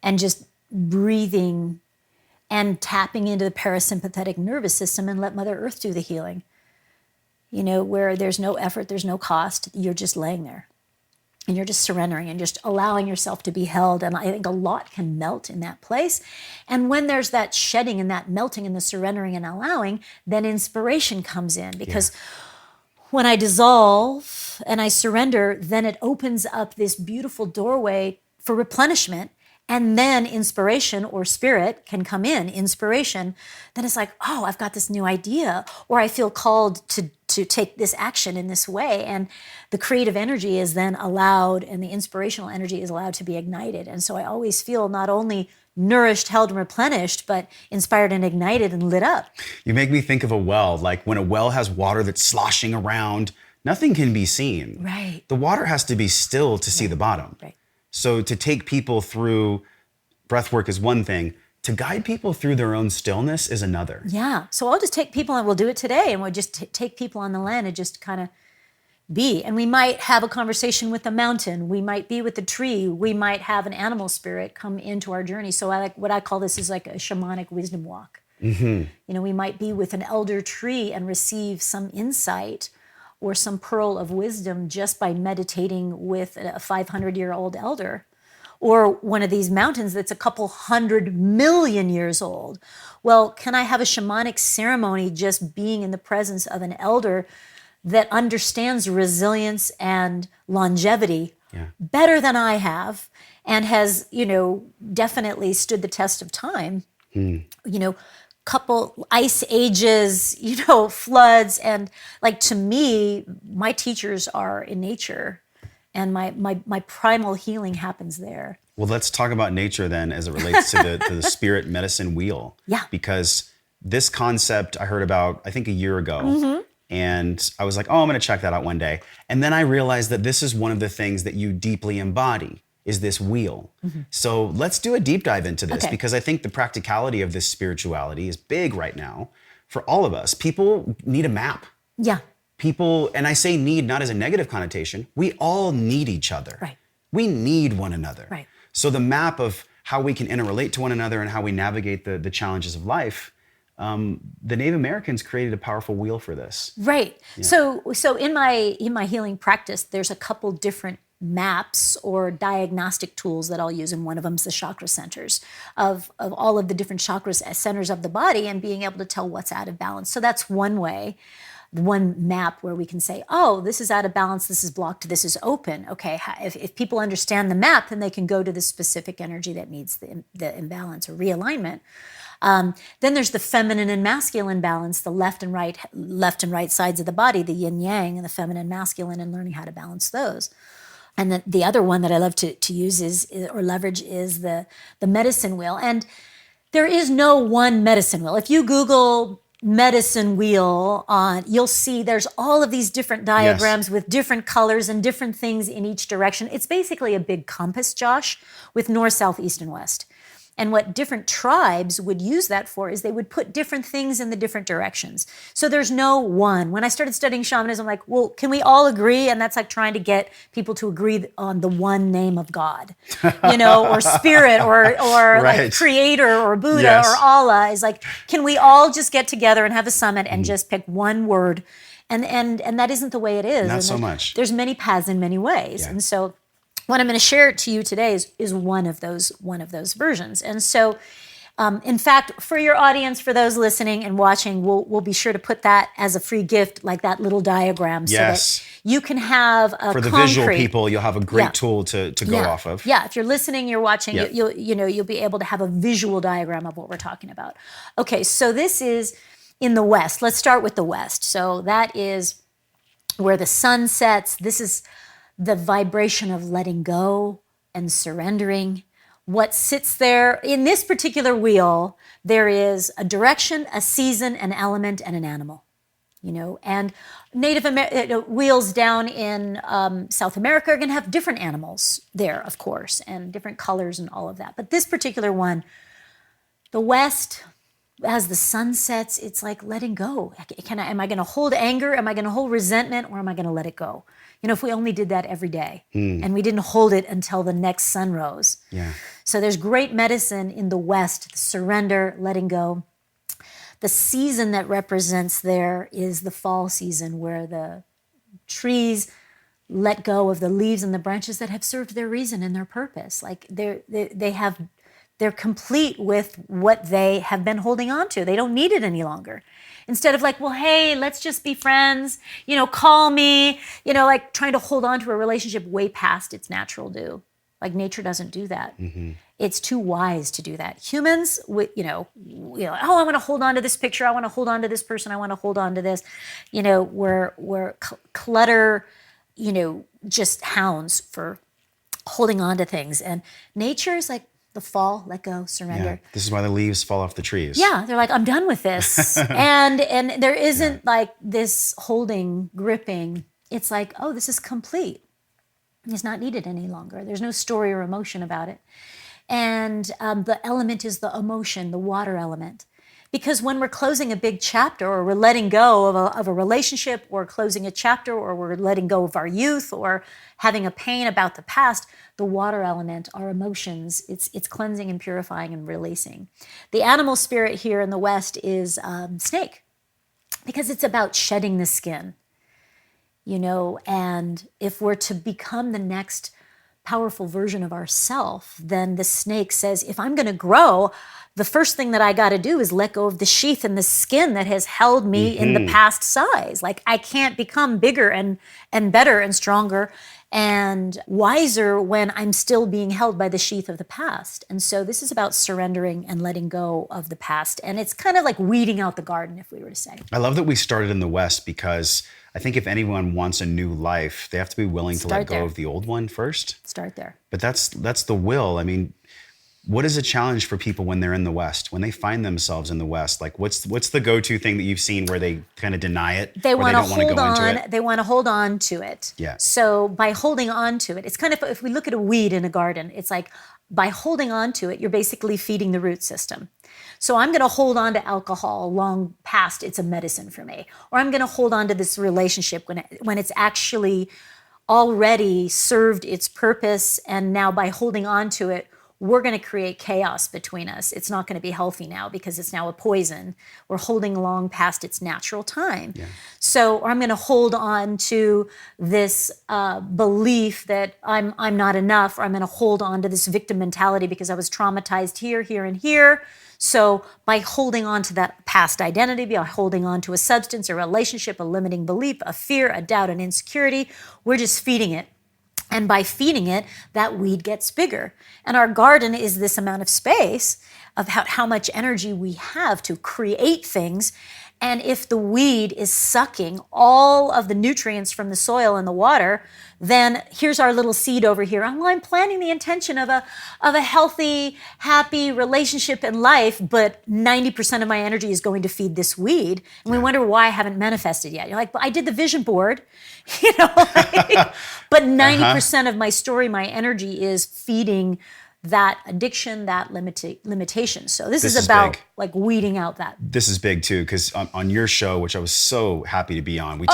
and just breathing and tapping into the parasympathetic nervous system and let Mother Earth do the healing. Where there's no effort, there's no cost, you're just laying there. And you're just surrendering and just allowing yourself to be held. And I think a lot can melt in that place. And when there's that shedding and that melting and the surrendering and allowing, then inspiration comes in. Because when I dissolve and I surrender, then it opens up this beautiful doorway for replenishment. And then inspiration or spirit can come in, inspiration. Then it's like, oh, I've got this new idea, or I feel called to take this action in this way. And the creative energy is then allowed, and the inspirational energy is allowed to be ignited. And so I always feel not only nourished, held, and replenished, but inspired and ignited and lit up. You make me think of a well. Like when a well has water that's sloshing around, nothing can be seen. Right. The water has to be still to see the bottom. Right. So to take people through breath work is one thing. To guide people through their own stillness is another. Yeah. So I'll just take people, and we'll do it today, and we'll just take people on the land and just kind of be. And we might have a conversation with the mountain. We might be with the tree. We might have an animal spirit come into our journey. So what I call this is like a shamanic wisdom walk. Mm-hmm. We might be with an elder tree and receive some insight or some pearl of wisdom just by meditating with a 500-year-old elder. Or one of these mountains that's a couple 100 million years old. Well, can I have a shamanic ceremony just being in the presence of an elder that understands resilience and longevity better than I have, and has, definitely stood the test of time? Couple ice ages, floods, and like, to me, my teachers are in nature. And my primal healing happens there. Well, let's talk about nature then as it relates to the spirit medicine wheel. Yeah. Because this concept I heard about, I think, a year ago. And I was like, oh, I'm going to check that out one day. And then I realized that this is one of the things that you deeply embody, is this wheel. So let's do a deep dive into this, because I think the practicality of this spirituality is big right now for all of us. People need a map. Yeah. People, and I say need not as a negative connotation, we all need each other. Right. We need one another. Right. So the map of how we can interrelate to one another and how we navigate the challenges of life, the Native Americans created a powerful wheel for this. Right. Yeah. So in my healing practice, there's a couple different maps or diagnostic tools that I'll use, and one of them is the chakra centers of all of the different chakras centers of the body, and being able to tell what's out of balance. So that's one way, one map where we can say, oh, this is out of balance, this is blocked, this is open. Okay, if people understand the map, then they can go to the specific energy that needs the imbalance or realignment. Then there's the feminine and masculine balance, the left and right sides of the body, the yin yang and the feminine masculine, and learning how to balance those. And the other one that I love to use or leverage is the medicine wheel. And there is no one medicine wheel. If you Google medicine wheel you'll see there's all of these different diagrams with different colors and different things in each direction. It's basically a big compass, Josh, with north, south, east, and west. And what different tribes would use that for is they would put different things in the different directions. So there's no one. When I started studying shamanism, I'm like, well, can we all agree? And that's like trying to get people to agree on the one name of God, or spirit or like creator or Buddha or Allah. Is like, can we all just get together and have a summit and just pick one word? And that isn't the way it is. Not so much. There's many paths in many ways. Yeah. And so what I'm going to share to you today is one of those versions. And so, in fact, for your audience, for those listening and watching, we'll be sure to put that as a free gift, like that little diagram, so that you can have a for the visual people. You'll have a great tool to go off of. Yeah, if you're listening, you're watching, you'll be able to have a visual diagram of what we're talking about. Okay, so this is in the West. Let's start with the West. So that is where the sun sets. This is the vibration of letting go and surrendering. What sits there in this particular wheel, there is a direction, a season, an element, and an animal. And Native wheels down in South America are going to have different animals there, of course, and different colors and all of that. But this particular one, the West, as the sun sets, it's like letting go. Am I going to hold anger? Am I going to hold resentment? Or am I going to let it go? If we only did that every day and we didn't hold it until the next sun rose. Yeah. So there's great medicine in the West, surrender, letting go. The season that represents there is the fall season, where the trees let go of the leaves and the branches that have served their reason and their purpose. Like they're complete with what they have been holding on to. They don't need it any longer. Instead of like, well, hey, let's just be friends, call me, like trying to hold on to a relationship way past its natural due. Like nature doesn't do that. Mm-hmm. It's too wise to do that. Humans, oh, I want to hold on to this picture. I want to hold on to this person. I want to hold on to this. We're clutter, just hounds for holding on to things. And nature is like, the fall, let go, surrender. Yeah. This is why the leaves fall off the trees. Yeah, they're like, I'm done with this. and there isn't like this holding, gripping. It's like, oh, this is complete. It's not needed any longer. There's no story or emotion about it. And the element is the emotion, the water element. Because when we're closing a big chapter, or we're letting go of a relationship, or closing a chapter, or we're letting go of our youth, or having a pain about the past, the water element, our emotions, it's cleansing and purifying and releasing. The animal spirit here in the West is snake, because it's about shedding the skin, and if we're to become the next powerful version of ourself, then the snake says, if I'm going to grow, the first thing that I got to do is let go of the sheath and the skin that has held me in the past size. Like I can't become bigger and better and stronger and wiser when I'm still being held by the sheath of the past. And so this is about surrendering and letting go of the past. And it's kind of like weeding out the garden, if we were to say. I love that we started in the West, because I think if anyone wants a new life, they have to be willing to let go of the old one first. Start there. But that's the will. I mean, what is a challenge for people when they're in the West, when they find themselves in the West? Like, what's the go-to thing that you've seen where they kind of deny it? They want to hold on. They want to hold on to it. Yeah. So by holding on to it, it's kind of, if we look at a weed in a garden, it's like by holding on to it, you're basically feeding the root system. So I'm going to hold on to alcohol long past it's a medicine for me, or I'm going to hold on to this relationship when it's actually already served its purpose, and now by holding on to it, we're going to create chaos between us. It's not going to be healthy now because it's now a poison. We're holding along past its natural time. Yeah. So I'm going to hold on to this belief that I'm not enough, or I'm going to hold on to this victim mentality because I was traumatized here, here, and here. So by holding on to that past identity, by holding on to a substance, a relationship, a limiting belief, a fear, a doubt, an insecurity, we're just feeding it. And by feeding it, that weed gets bigger. And our garden is this amount of space of how much energy we have to create things. And if the weed is sucking all of the nutrients from the soil and the water, then here's our little seed over here. I'm planting the intention of a healthy, happy relationship in life, but 90% of my energy is going to feed this weed. And we wonder why I haven't manifested yet. You're like, but I did the vision board, but 90% of my story, my energy is feeding that addiction, that limitation. So this is about big. like weeding out that. This is big too, because on your show, which I was so happy to be on, we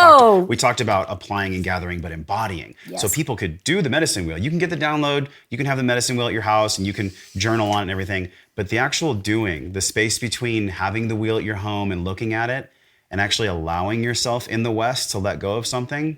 talked about applying and gathering, but embodying. Yes. So people could do the medicine wheel. You can get the download, you can have the medicine wheel at your house, and you can journal on it and everything. But the actual doing, the space between having the wheel at your home and looking at it, and actually allowing yourself in the West to let go of something.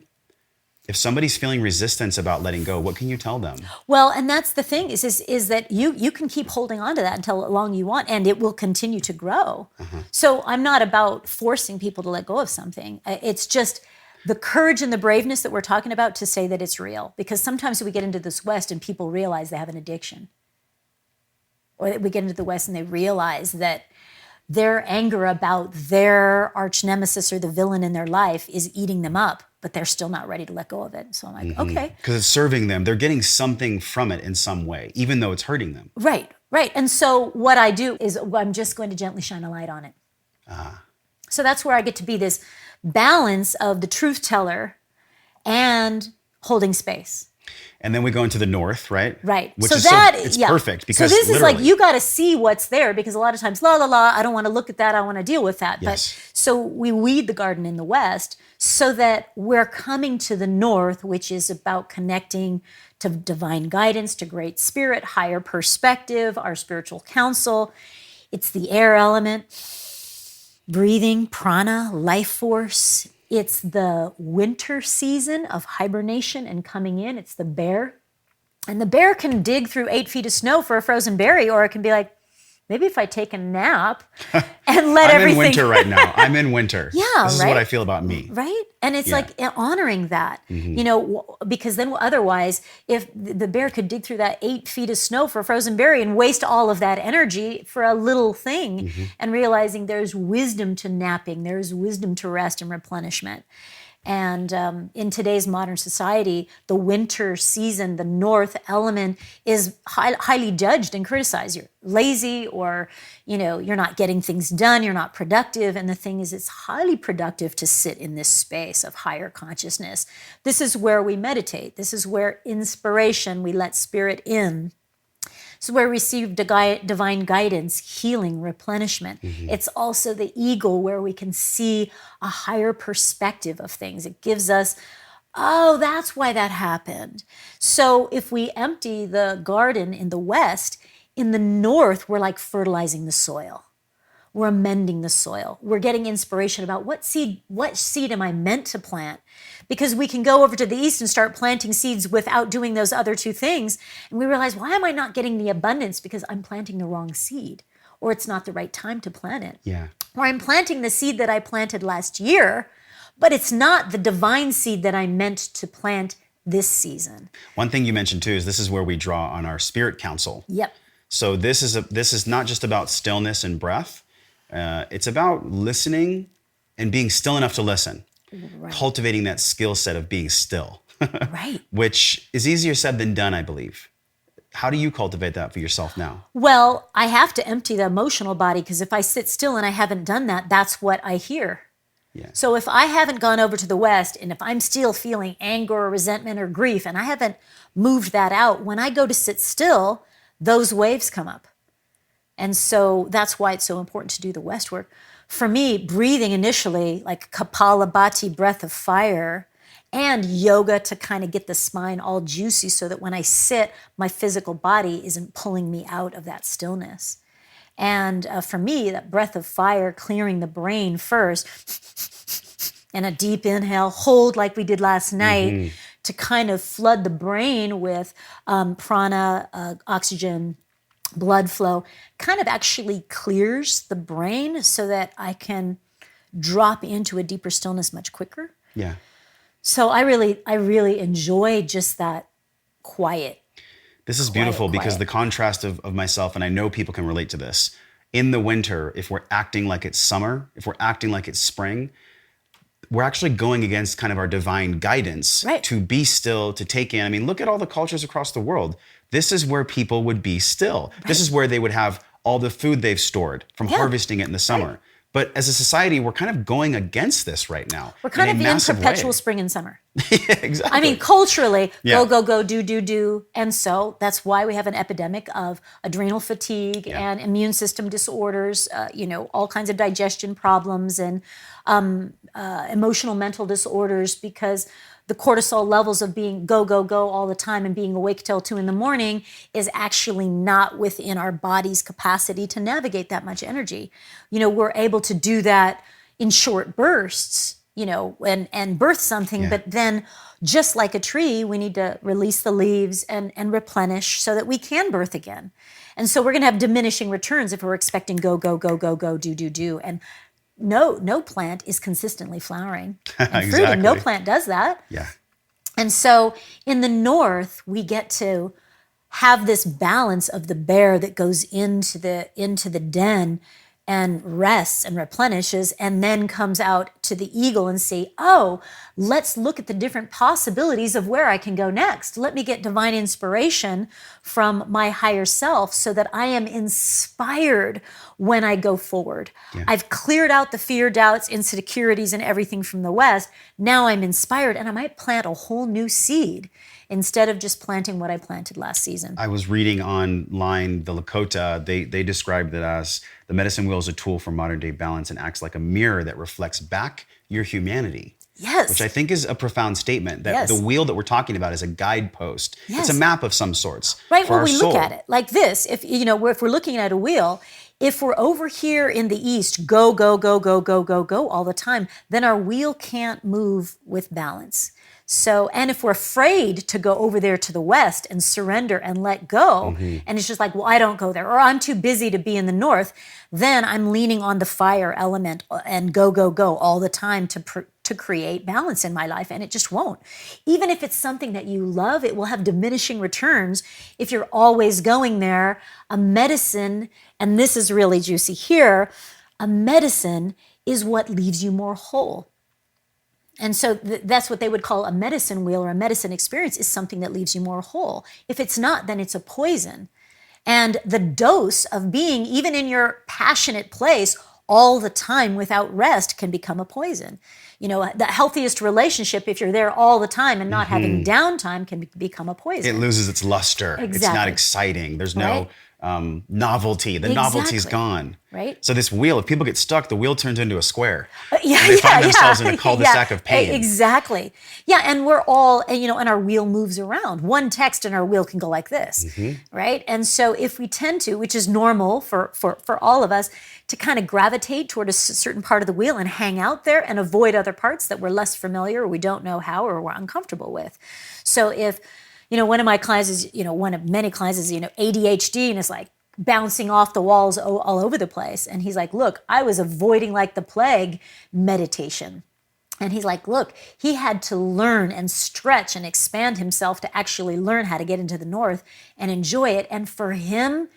If somebody's feeling resistance about letting go, what can you tell them? Well, and that's the thing is that you can keep holding on to that until long you want, and it will continue to grow. So I'm not about forcing people to let go of something. It's just the courage and the braveness that we're talking about to say that it's real. Because sometimes we get into this West and people realize they have an addiction. Or we get into the West and they realize that their anger about their arch nemesis or the villain in their life is eating them up, but they're still not ready to let go of it. So I'm like, okay. Because it's serving them. They're getting something from it in some way, even though it's hurting them. Right. And so what I do is I'm just going to gently shine a light on it. So that's where I get to be this balance of the truth teller and holding space. And then we go into the north, right? Right. Which so is it's perfect because so this is like literally, you got to see what's there, because a lot of times, I don't want to look at that. I want to deal with that. Yes. But so we weed the garden in the West so that we're coming to the north, which is about connecting to divine guidance, to great spirit, higher perspective, our spiritual counsel. It's the air element, breathing, prana, life force. It's the winter season of hibernation and coming in. It's the bear. And the bear can dig through 8 feet of snow for a frozen berry, or it can be like, maybe if I take a nap and let everything... I'm in winter right now. I'm in winter. Yeah, This is what I feel about me. Right? And it's Yeah. like honoring that, because then otherwise, if the bear could dig through that 8 feet of snow for a frozen berry and waste all of that energy for a little thing, and realizing there's wisdom to napping, there's wisdom to rest and replenishment. And in today's modern society, the winter season, the north element is highly judged and criticized. You're lazy, or you're not getting things done, you're not productive. And the thing is, it's highly productive to sit in this space of higher consciousness. This is where we meditate. This is where inspiration, we let spirit in. This is where we receive divine guidance, healing, replenishment. It's also the eagle, where we can see a higher perspective of things. It gives us, oh, that's why that happened. So if we empty the garden in the West, in the North, we're like fertilizing the soil. We're amending the soil. We're getting inspiration about what seed am I meant to plant? Because we can go over to the East and start planting seeds without doing those other two things. And we realize, why am I not getting the abundance? Because I'm planting the wrong seed, or it's not the right time to plant it. Yeah. Or I'm planting the seed that I planted last year, but it's not the divine seed that I meant to plant this season. One thing you mentioned too is this is where we draw on our spirit counsel. Yep. So this is not just about stillness and breath. It's about listening and being still enough to listen. Right. Cultivating that skill set of being still. Right. Which is easier said than done, I believe. How do you cultivate that for yourself now? Well, I have to empty the emotional body, because if I sit still and I haven't done that, that's what I hear. Yeah. So if I haven't gone over to the West, and if I'm still feeling anger or resentment or grief, and I haven't moved that out, when I go to sit still, those waves come up. And so that's why it's so important to do the West work. For me, breathing initially, like Kapalabhati, breath of fire, and yoga to kind of get the spine all juicy so that when I sit, my physical body isn't pulling me out of that stillness. And for me, that breath of fire, clearing the brain first, and a deep inhale, hold like we did last night, to kind of flood the brain with prana, oxygen, blood flow, kind of actually clears the brain so that I can drop into a deeper stillness much quicker. Yeah. So I really enjoy just that quiet. This is beautiful because the contrast of myself, and I know people can relate to this, in the winter, if we're acting like it's summer, if we're acting like it's spring, we're actually going against kind of our divine guidance to be still, to take in. I mean, look at all the cultures across the world. This is where people would be still. Right. This is where they would have all the food they've stored from harvesting it in the summer. Right. But as a society, we're kind of going against this right now. We're kind of in perpetual spring and summer. Yeah, exactly. I mean, culturally, go, do. And so that's why we have an epidemic of adrenal fatigue and immune system disorders, all kinds of digestion problems and emotional mental disorders, because the cortisol levels of being go all the time and being awake till 2 a.m. is actually not within our body's capacity to navigate that much energy. We're able to do that in short bursts, and birth something, but then just like a tree, we need to release the leaves and replenish so that we can birth again. And so we're going to have diminishing returns if we're expecting go, do. And no plant is consistently flowering and fruiting. No plant does that. Yeah. And so in the north, we get to have this balance of the bear that goes into the den and rests and replenishes, and then comes out to the eagle and say, oh, let's look at the different possibilities of where I can go next. Let me get divine inspiration from my higher self so that I am inspired when I go forward. Yeah. I've cleared out the fear, doubts, insecurities, and everything from the West. Now I'm inspired, and I might plant a whole new seed instead of just planting what I planted last season. I was reading online, the Lakota, they described it as the medicine wheel is a tool for modern day balance and acts like a mirror that reflects back your humanity. Yes. Which I think is a profound statement, that the wheel that we're talking about is a guidepost. Yes. It's a map of some sorts. Right, for our we soul. Look at it like this. If we're looking at a wheel, if we're over here in the east, go all the time, then our wheel can't move with balance. So, and if we're afraid to go over there to the west and surrender and let go, and it's just like, well, I don't go there, or I'm too busy to be in the north, then I'm leaning on the fire element and go all the time to create balance in my life, and it just won't. Even if it's something that you love, it will have diminishing returns if you're always going there. A medicine, and this is really juicy here, a medicine is what leaves you more whole. And so that's what they would call a medicine wheel, or a medicine experience, is something that leaves you more whole. If it's not, then it's a poison. And the dose of being, even in your passionate place, all the time without rest can become a poison. The healthiest relationship, if you're there all the time and not having downtime, can become a poison. It loses its luster. Exactly. It's not exciting. There's no novelty. The novelty's gone. Right. So this wheel, if people get stuck, the wheel turns into a square. They find themselves in a cul-de-sac of pain. Exactly. Yeah, and we're all, and our wheel moves around. One text and our wheel can go like this, right? And so if we tend to, which is normal for all of us, to kind of gravitate toward a certain part of the wheel and hang out there and avoid other parts that we're less familiar, or we don't know how, or we're uncomfortable with. So if one of my clients is, one of many clients is, ADHD, and it's like bouncing off the walls all over the place. And he's like, look, I was avoiding like the plague meditation. And he's like, look, he had to learn and stretch and expand himself to actually learn how to get into the north and enjoy it. And for him,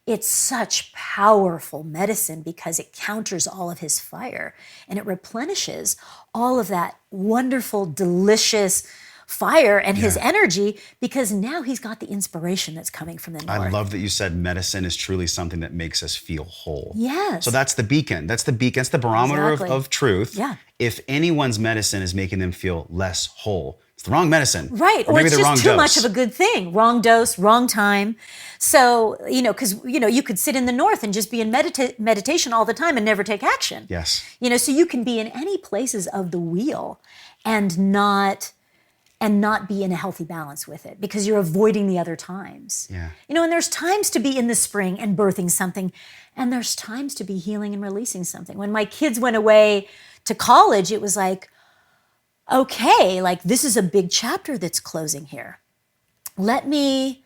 it's such powerful medicine because it counters all of his fire and it replenishes all of that wonderful, delicious fire and his energy, because now he's got the inspiration that's coming from the north. I love that you said medicine is truly something that makes us feel whole. Yes. So that's the beacon. That's the beacon. That's the barometer of truth. Yeah. If anyone's medicine is making them feel less whole, it's the wrong medicine. Right. Or it's just too much of a good thing. Wrong dose, wrong time. So, because, you could sit in the north and just be in meditation all the time and never take action. Yes. So you can be in any places of the wheel and not and not be in a healthy balance with it because you're avoiding the other times. Yeah. And there's times to be in the spring and birthing something, and there's times to be healing and releasing something. When my kids went away to college, it was like, okay, like this is a big chapter that's closing here. Let me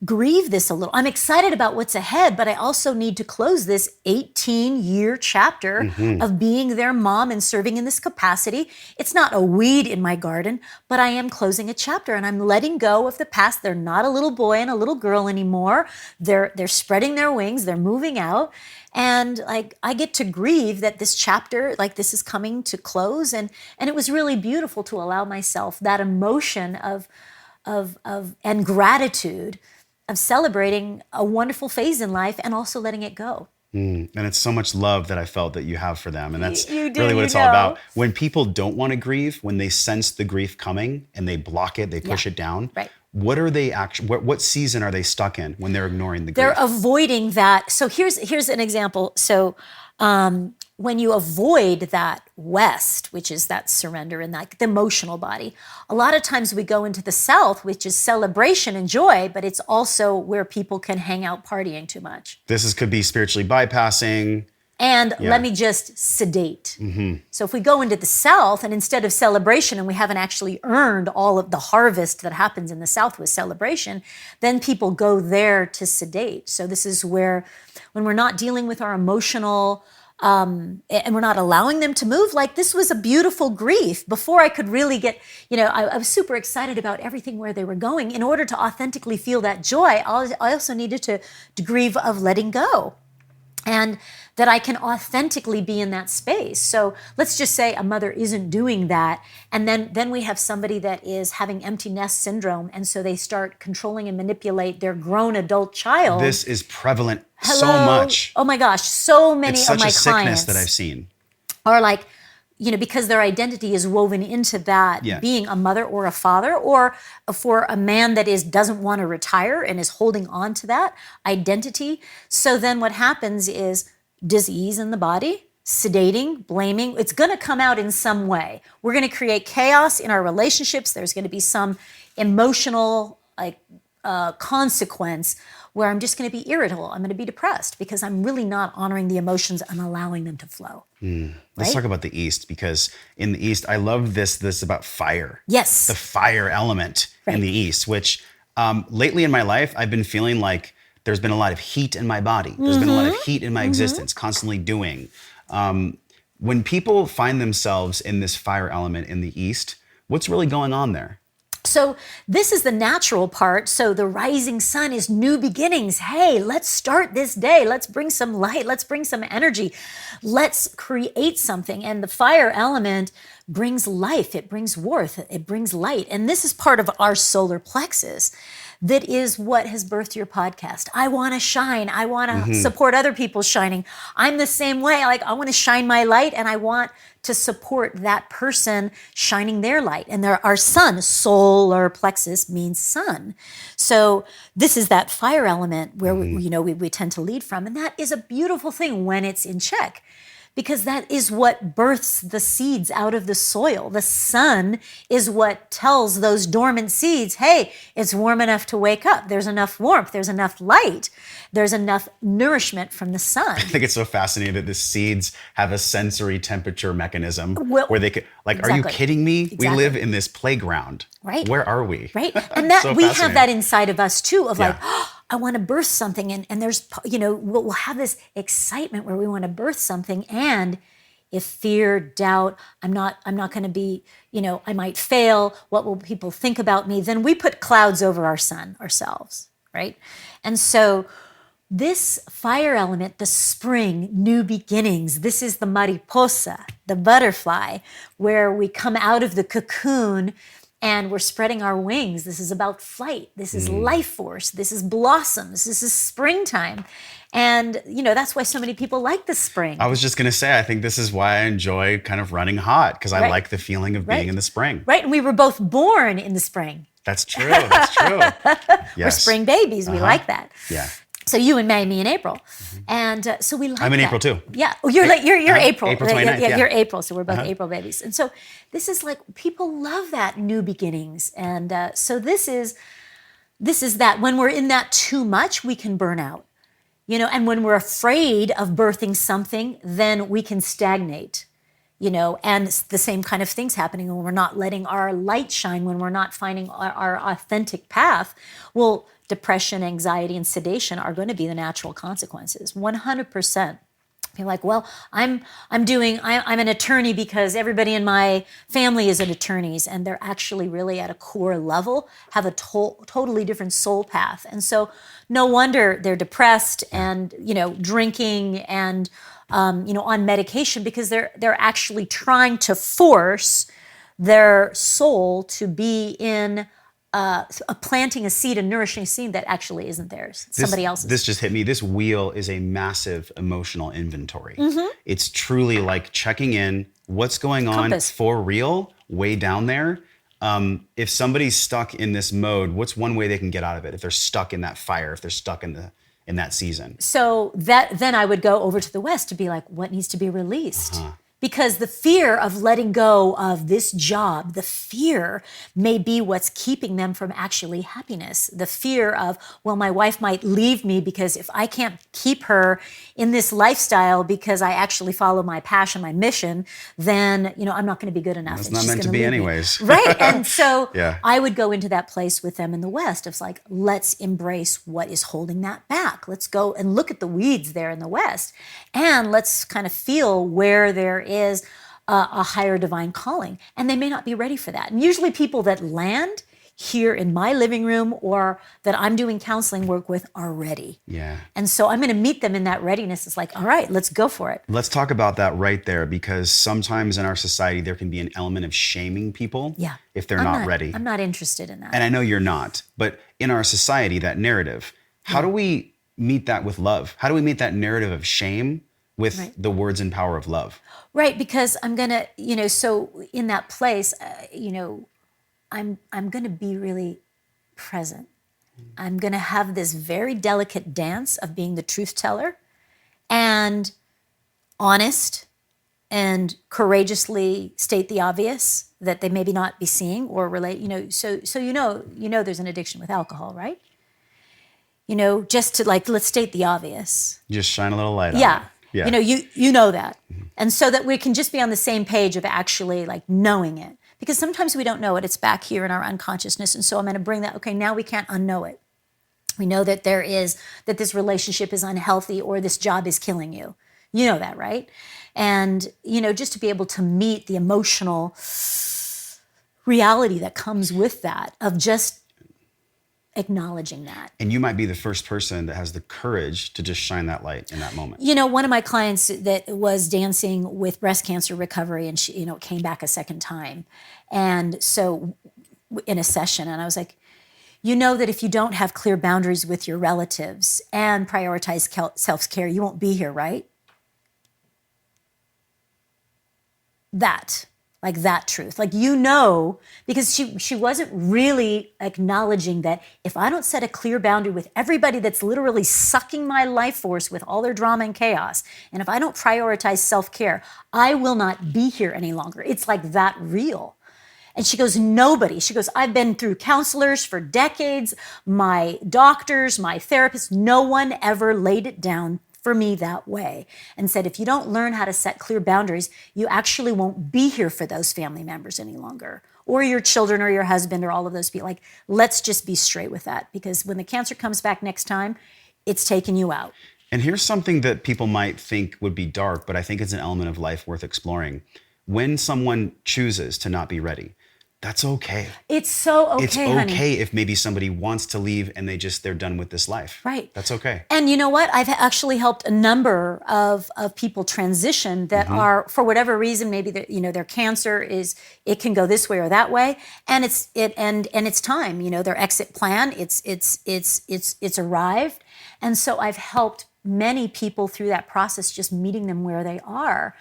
grieve this a little. I'm excited about what's ahead, but I also need to close this 18-year chapter of being their mom and serving in this capacity. It's not a weed in my garden, but I am closing a chapter and I'm letting go of the past. They're not a little boy and a little girl anymore. They're spreading their wings. They're moving out. And I get to grieve that this chapter, this is coming to close. And it was really beautiful to allow myself that emotion of and gratitude of celebrating a wonderful phase in life and also letting it go. And it's so much love that I felt that you have for them. And that's You do, really what you it's all know. about. When people don't want to grieve, when they sense the grief coming and they block it, they push it down. Right. What are they what season are they stuck in when they're ignoring the grief? They're avoiding that. So here's an example. So when you avoid that west, which is that surrender and that the emotional body, a lot of times we go into the south, which is celebration and joy, but it's also where people can hang out partying too much. Could be spiritually bypassing. And let me just sedate. So if we go into the south and instead of celebration, and we haven't actually earned all of the harvest that happens in the south with celebration, then people go there to sedate. So this is where, when we're not dealing with our emotional, and we're not allowing them to move, this was a beautiful grief. Before I could really get, I was super excited about everything where they were going. In order to authentically feel that joy, I also needed to grieve of letting go. And that I can authentically be in that space. So let's just say a mother isn't doing that, and then we have somebody that is having empty nest syndrome, and so they start controlling and manipulate their grown adult child. This is prevalent so much. Oh my gosh, so many it's of such my a sickness clients that I've seen. are because their identity is woven into that being a mother or a father, or for a man that doesn't want to retire and is holding on to that identity. So then what happens is disease in the body, sedating, blaming. It's going to come out in some way. We're going to create chaos in our relationships. There's going to be some emotional consequence where I'm just going to be irritable. I'm going to be depressed because I'm really not honoring the emotions and allowing them to flow. Let's talk about the East, because in the East, I love this about fire. Yes. The fire element in the East, which lately in my life, I've been feeling like there's been a lot of heat in my body. There's been a lot of heat in my existence, constantly doing. When people find themselves in this fire element in the East, what's really going on there? So this is the natural part. So the rising sun is new beginnings. Hey, let's start this day. Let's bring some light. Let's bring some energy. Let's create something. And the fire element brings life. It brings warmth. It brings light. And this is part of our solar plexus. That is what has birthed your podcast. I want to shine. I want to support other people shining. I'm the same way. I want to shine my light, and I want to support that person shining their light. And our sun, solar plexus means sun. So this is that fire element where we tend to lead from. And that is a beautiful thing when it's in check, because that is what births the seeds out of the soil. The sun is what tells those dormant seeds, hey, it's warm enough to wake up. There's enough warmth. There's enough light. There's enough nourishment from the sun. I think it's so fascinating that the seeds have a sensory temperature mechanism where they could, are you kidding me? Exactly. We live in this playground. Right. Where are we? Right. And that So we have fascinating. that inside of us too, of I want to birth something. And there's, we'll have this excitement where we want to birth something. And if fear, doubt, I'm not going to be, I might fail. What will people think about me? Then we put clouds over our sun ourselves. Right. And so this fire element, the spring, new beginnings, this is the mariposa, the butterfly, where we come out of the cocoon and we're spreading our wings. This is about flight. This is life force. This is blossoms. This is springtime. And, that's why so many people like the spring. I was just going to say, I think this is why I enjoy kind of running hot, because I like the feeling of being in the spring. Right. And we were both born in the spring. That's true. That's true. Yes. We're spring babies. We like that. Yeah. So you in May, me in April. And so we like I'm in that. April too. Yeah. Oh, you're April. April Right? 29th, yeah. You're April. So we're both April babies. And so this is like, people love that new beginnings. And so this is that when we're in that too much, we can burn out. And when we're afraid of birthing something, then we can stagnate. And it's the same kind of things happening when we're not letting our light shine, when we're not finding our authentic path. Well, depression, anxiety, and sedation are going to be the natural consequences, 100%. You're like, well, I'm an attorney because everybody in my family is an attorneys, and they're actually really at a core level have a totally different soul path. And so no wonder they're depressed and, drinking and, on medication, because they're actually trying to force their soul to be in planting a seed, a nourishing seed that actually isn't theirs, somebody else's. This just hit me. This wheel is a massive emotional inventory. It's truly like checking in, what's going on Compass. for real, way down there. If somebody's stuck in this mode, what's one way they can get out of it? If they're stuck in that fire, if they're stuck in that season. So then I would go over to the West to be like, what needs to be released? Because the fear of letting go of this job, the fear may be what's keeping them from actually happiness. The fear of, well, my wife might leave me because if I can't keep her in this lifestyle because I actually follow my passion, my mission, then, I'm not going to be good enough. It's and not she's meant to gonna be leave me. anyways. Right. And so Yeah. I would go into that place with them in the West. It's like, let's embrace what is holding that back. Let's go and look at the weeds there in the West. And let's kind of feel where there is a higher divine calling. And they may not be ready for that. And usually people that land here in my living room or that I'm doing counseling work with are ready. Yeah. And so I'm going to meet them in that readiness. It's like, all right, let's go for it. Let's talk about that right there, because sometimes in our society, there can be an element of shaming people if they're not ready. I'm not interested in that. And I know you're not, but in our society, that narrative, how do we meet that with love? How do we meet that narrative of shame with the words and power of love? Right, because I'm going to, so in that place, I'm going to be really present. I'm going to have this very delicate dance of being the truth teller and honest and courageously state the obvious that they maybe not be seeing or relate, so there's an addiction with alcohol, right? Just to let's state the obvious. Just shine a little light on it. Yeah. Yeah. You know that. And so that we can just be on the same page of actually knowing it. Because sometimes we don't know it. It's back here in our unconsciousness. And so I'm going to bring that, okay, now we can't unknow it. We know that that this relationship is unhealthy or this job is killing you. You know that, right? And, just to be able to meet the emotional reality that comes with that of just acknowledging that. And you might be the first person that has the courage to just shine that light in that moment. One of my clients that was dancing with breast cancer recovery, and she, came back a second time. And so in a session, and I was like, that if you don't have clear boundaries with your relatives and prioritize self-care, you won't be here, right? That truth, because she wasn't really acknowledging that if I don't set a clear boundary with everybody that's literally sucking my life force with all their drama and chaos, and if I don't prioritize self-care, I will not be here any longer. It's that real. And she goes, nobody. She goes, I've been through counselors for decades, my doctors, my therapists, no one ever laid it down for me that way, and said, if you don't learn how to set clear boundaries, you actually won't be here for those family members any longer, or your children or your husband or all of those people. Let's just be straight with that, because when the cancer comes back next time, it's taking you out. And here's something that people might think would be dark, but I think it's an element of life worth exploring. When someone chooses to not be ready, that's okay. It's so okay, It's okay, honey. if maybe somebody wants to leave and they're done with this life. Right. That's okay. And you know what? I've actually helped a number of people transition that are, for whatever reason, maybe their cancer it can go this way or that way, and it's time. Their exit plan, it's arrived, and so I've helped many people through that process, just meeting them where they are.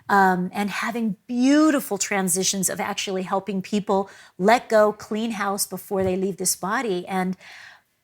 And having beautiful transitions of actually helping people let go, clean house before they leave this body. And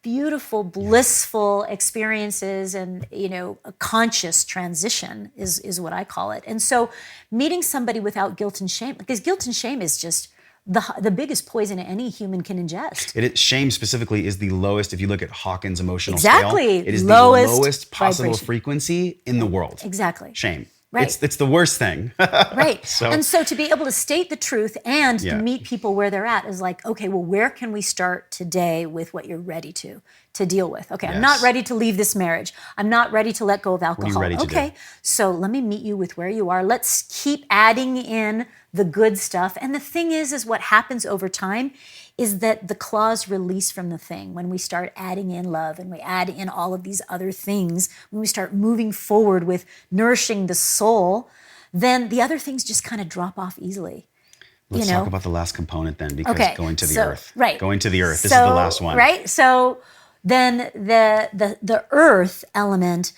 beautiful, blissful experiences and, a conscious transition is what I call it. And so meeting somebody without guilt and shame, because guilt and shame is just the biggest poison any human can ingest. Shame specifically is the lowest, if you look at Hawkins' emotional Exactly. scale, it is Lowest the lowest possible vibration. frequency in the world. Exactly. Shame. Right. It's the worst thing. Right. So- and so to be able to state the truth and to Yeah. meet people where they're at is like, okay, well, where can we start today with what you're ready to deal with? Okay, I'm not Yes. ready to leave this marriage. I'm not ready to let go of alcohol. What are you ready to okay, do? so let me meet you with where you are. Let's keep adding in the good stuff. And the thing is what happens over time is that the claws release from the thing when we start adding in love and we add in all of these other things, when we start moving forward with nourishing the soul, then the other things just kind of drop off easily. Let's talk about the last component then, because going to the earth. Right. Going to the earth. This is the last one. Right. So then the earth element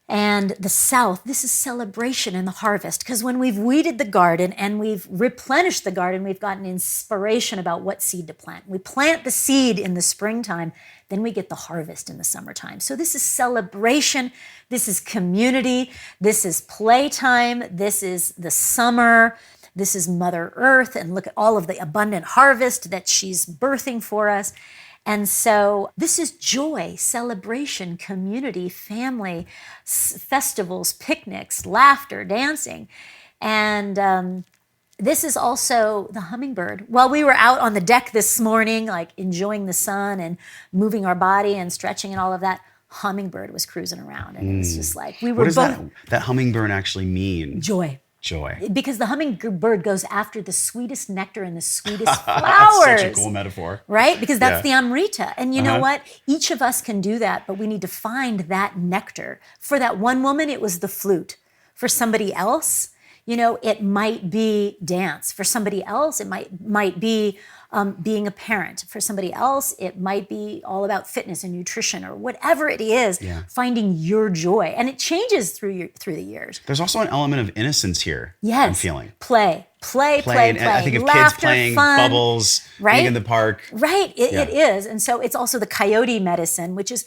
and the south, this is celebration in the harvest. Because when we've weeded the garden and we've replenished the garden, we've gotten inspiration about what seed to plant. We plant the seed in the springtime, then we get the harvest in the summertime. So this is celebration, this is community, this is playtime, this is the summer, this is Mother Earth, and look at all of the abundant harvest that she's birthing for us. And so this is joy, celebration, community, family, festivals, picnics, laughter, dancing. And this is also the hummingbird. While we were out on the deck this morning, like enjoying the sun and moving our body and stretching and all of that, hummingbird was cruising around. And it was just like, we were What does both... that hummingbird actually mean? Joy. Joy. Because the hummingbird goes after the sweetest nectar and the sweetest flowers. That's such a cool metaphor. Right? Because that's Yeah. the Amrita. And you know what? Each of us can do that, but we need to find that nectar. For that one woman, it was the flute. For somebody else, it might be dance. For somebody else, it might be being a parent. For somebody else, it might be all about fitness and nutrition or whatever it is, finding your joy. And it changes through the years. There's also an element of innocence here. Yes. I'm feeling. Play. And I think of Laughter, kids playing fun, bubbles, right? being in the park. Right, it is. And so it's also the coyote medicine, which is,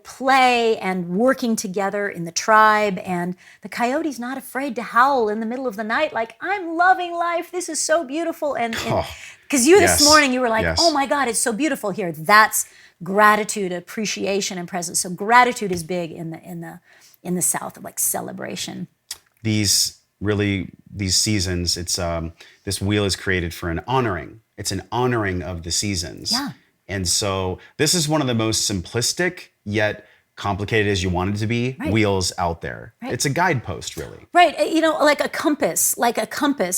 play and working together in the tribe. And the coyote's not afraid to howl in the middle of the night like, I'm loving life. This is so beautiful. And because this morning, you were like, oh my God, it's so beautiful here. That's gratitude, appreciation, and presence. So gratitude is big in the South, like celebration. These seasons, it's this wheel is created for an honoring. It's an honoring of the seasons. Yeah. And so this is one of the most simplistic yet complicated as you want it to be wheels out there. Right. It's a guidepost, really. Right. Like a compass,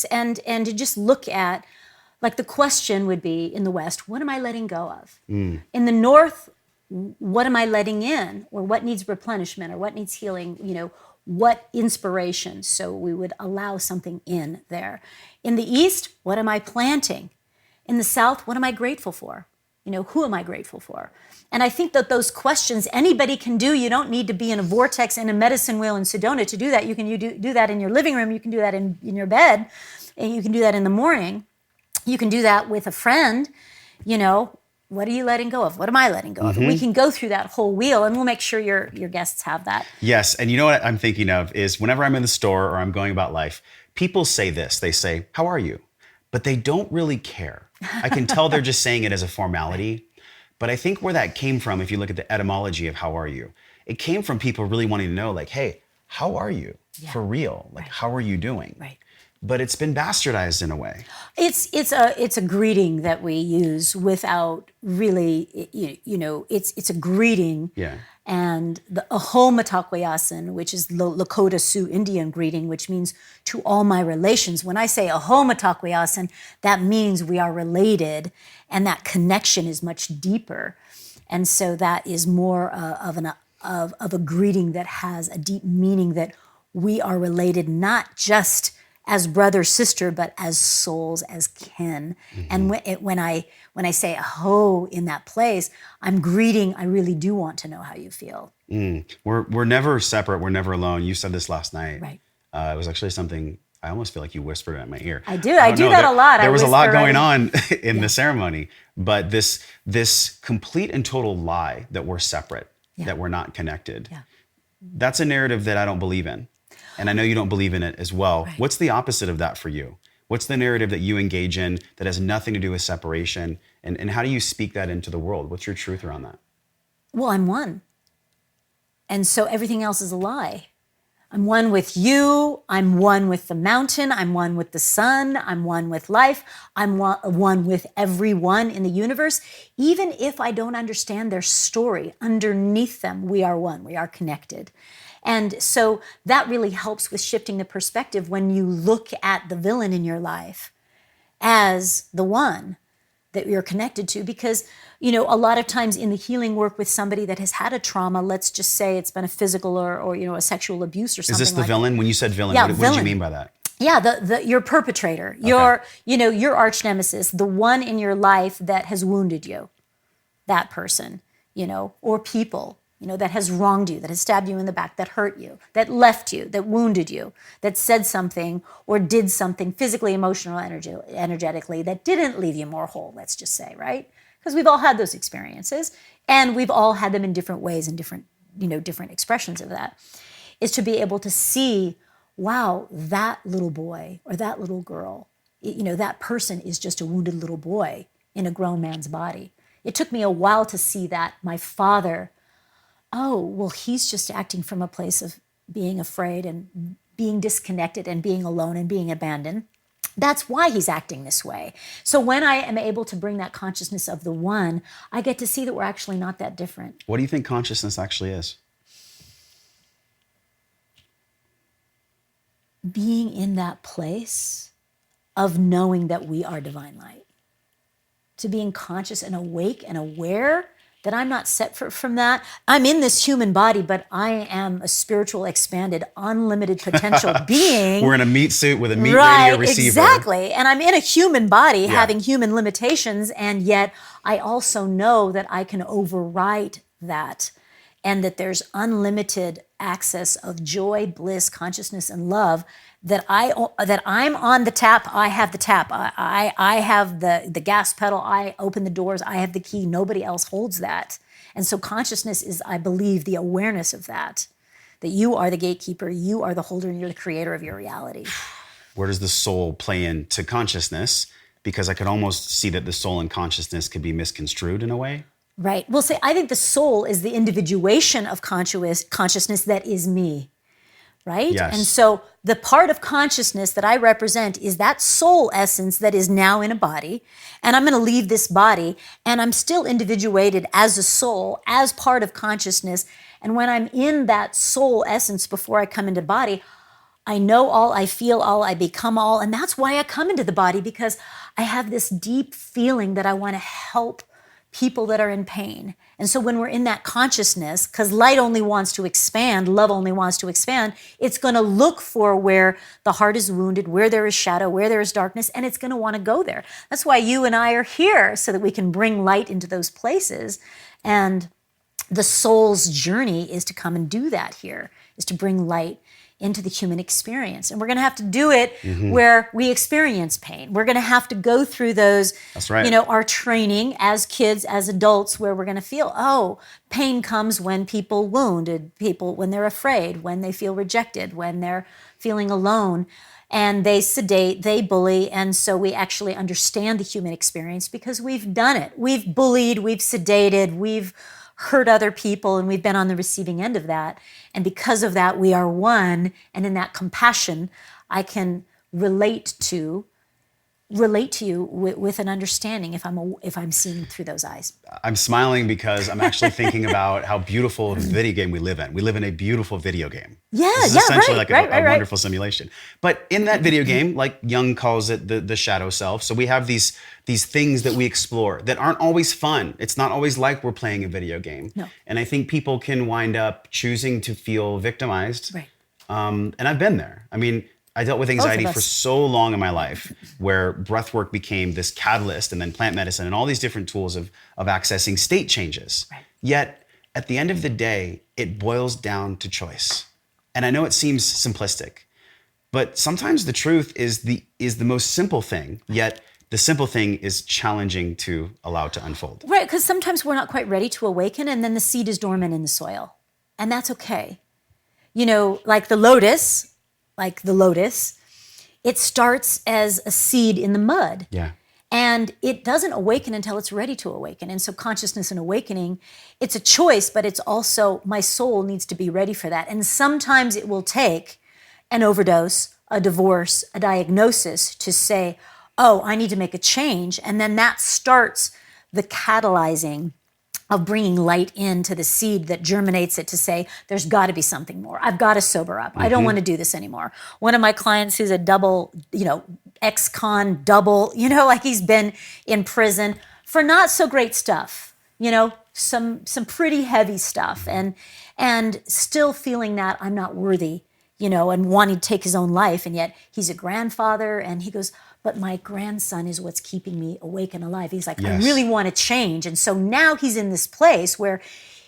and to just look at, like the question would be in the West, what am I letting go of? In the North, what am I letting in? Or what needs replenishment or what needs healing? What inspiration? So we would allow something in there. In the East, what am I planting? In the South, what am I grateful for? Who am I grateful for? And I think that those questions anybody can do. You don't need to be in a vortex in a medicine wheel in Sedona to do that. You can do that in your living room. You can do that in your bed. And you can do that in the morning. You can do that with a friend. What are you letting go of? What am I letting go of? And we can go through that whole wheel, and we'll make sure your guests have that. Yes, and you know what I'm thinking of is whenever I'm in the store or I'm going about life, people say this. They say, how are you? But they don't really care. I can tell they're just saying it as a formality. But I think where that came from, if you look at the etymology of how are you, it came from people really wanting to know, like, hey, how are you? Yeah. For real? Like, how are you doing? Right. But it's been bastardized in a way. It's a greeting that we use without really, it's a greeting. Yeah. And the Aho Matakwayasan, which is the Lakota Sioux Indian greeting, which means to all my relations. When I say Aho Matakwayasan, that means we are related, and that connection is much deeper. And so that is more of a greeting that has a deep meaning that we are related, not just as brother, sister, but as souls, as kin. And when I say aho in that place, I'm greeting, I really do want to know how you feel. We're never separate, we're never alone. You said this last night. Right. It was actually something I almost feel like you whispered it in my ear. I do. I do that a lot. There was a lot going on in Yeah. the ceremony, but this complete and total lie that we're separate, Yeah. that we're not connected. Yeah. That's a narrative that I don't believe in. And I know you don't believe in it as well. Right. What's the opposite of that for you? What's the narrative that you engage in that has nothing to do with separation? And how do you speak that into the world? What's your truth around that? Well, I'm one. And so everything else is a lie. I'm one with you. I'm one with the mountain. I'm one with the sun. I'm one with life. I'm one with everyone in the universe. Even if I don't understand their story, underneath them, we are one. We are connected. And so that really helps with shifting the perspective when you look at the villain in your life as the one that you're connected to. Because, you know, a lot of times in the healing work with somebody that has had a trauma, let's just say it's been a physical or you know, a sexual abuse or something. Is this the like villain? that. When you said villain, Yeah, what villain. did you mean by that? Yeah, your perpetrator, your arch nemesis, the one in your life that has wounded you, that person, you know, or people, you know, that has wronged you, that has stabbed you in the back, that hurt you, that left you, that wounded you, that said something or did something physically, emotional, energetically that didn't leave you more whole, let's just say, right? Because we've all had those experiences and we've all had them in different ways and different, you know, different expressions of that, is to be able to see, wow, that little boy or that little girl, you know, that person is just a wounded little boy in a grown man's body. It took me a while to see that. My father, oh, well, he's just acting from a place of being afraid and being disconnected and being alone and being abandoned. That's why he's acting this way. So when I am able to bring that consciousness of the one, I get to see that we're actually not that different. What do you think consciousness actually is? Being in that place of knowing that we are divine light. To being conscious and awake and aware that I'm not separate from that. I'm in this human body, but I am a spiritual, expanded, unlimited potential being. We're in a meat suit with a meat radio receiver. Exactly. And I'm in a human body having human limitations, and yet I also know that I can override that and that there's unlimited access of joy, bliss, consciousness, and love, that I'm on the tap, I have the tap, I have the gas pedal, I open the doors, I have the key, nobody else holds that. And so consciousness is, I believe, the awareness of that you are the gatekeeper, you are the holder, and you're the creator of your reality. Where does the soul play into consciousness? Because I could almost see that the soul and consciousness could be misconstrued in a way. Right. Well, I think the soul is the individuation of consciousness that is me. Right? Yes. And so the part of consciousness that I represent is that soul essence that is now in a body. And I'm going to leave this body, and I'm still individuated as a soul, as part of consciousness. And when I'm in that soul essence before I come into body, I know all, I feel all, I become all. And that's why I come into the body, because I have this deep feeling that I want to help people that are in pain. And so when we're in that consciousness, because light only wants to expand, love only wants to expand, it's going to look for where the heart is wounded, where there is shadow, where there is darkness, and it's going to want to go there. That's why you and I are here, so that we can bring light into those places. And the soul's journey is to come and do that here, is to bring light into the human experience. And we're going to have to do it where we experience pain. We're going to have to go through those, That's right. you know, our training as kids, as adults, where we're going to feel, oh, pain comes when people wounded, people when they're afraid, when they feel rejected, when they're feeling alone, and they sedate, they bully. And so we actually understand the human experience because we've done it. We've bullied, we've sedated, we've hurt other people, and we've been on the receiving end of that. And because of that, we are one. And in that compassion, I can relate to you with an understanding if I'm seeing through those eyes. I'm smiling because I'm actually thinking about how beautiful of a video game we live in. We live in a beautiful video game. Yeah, This is yeah, essentially right, like a right. wonderful simulation. But in that video game, like Jung calls it the shadow self. So we have these things that we explore that aren't always fun. It's not always like we're playing a video game. No. And I think people can wind up choosing to feel victimized. Right. And I've been there. I mean, I dealt with anxiety us. for so long in my life, where breath work became this catalyst, and then plant medicine and all these different tools of accessing state changes. Right. Yet at the end of the day, it boils down to choice. And I know it seems simplistic, But sometimes the truth is the most simple thing, yet the simple thing is challenging to allow to unfold. Right, because sometimes we're not quite ready to awaken, and then the seed is dormant in the soil. And that's okay. You know, like the lotus, it starts as a seed in the mud. Yeah. And it doesn't awaken until it's ready to awaken. And so consciousness and awakening, it's a choice, but it's also my soul needs to be ready for that. And sometimes it will take an overdose, a divorce, a diagnosis to say, oh, I need to make a change. And then that starts the catalyzing of bringing light into the seed that germinates it to say, there's got to be something more. I've got to sober up. I don't want to do this anymore. One of my clients who's a double, ex-con double, like he's been in prison for not so great stuff, some pretty heavy stuff, and still feeling that I'm not worthy, and wanting to take his own life. And yet he's a grandfather, and he goes, but my grandson is what's keeping me awake and alive. He's like, yes. I really want to change. And so now he's in this place where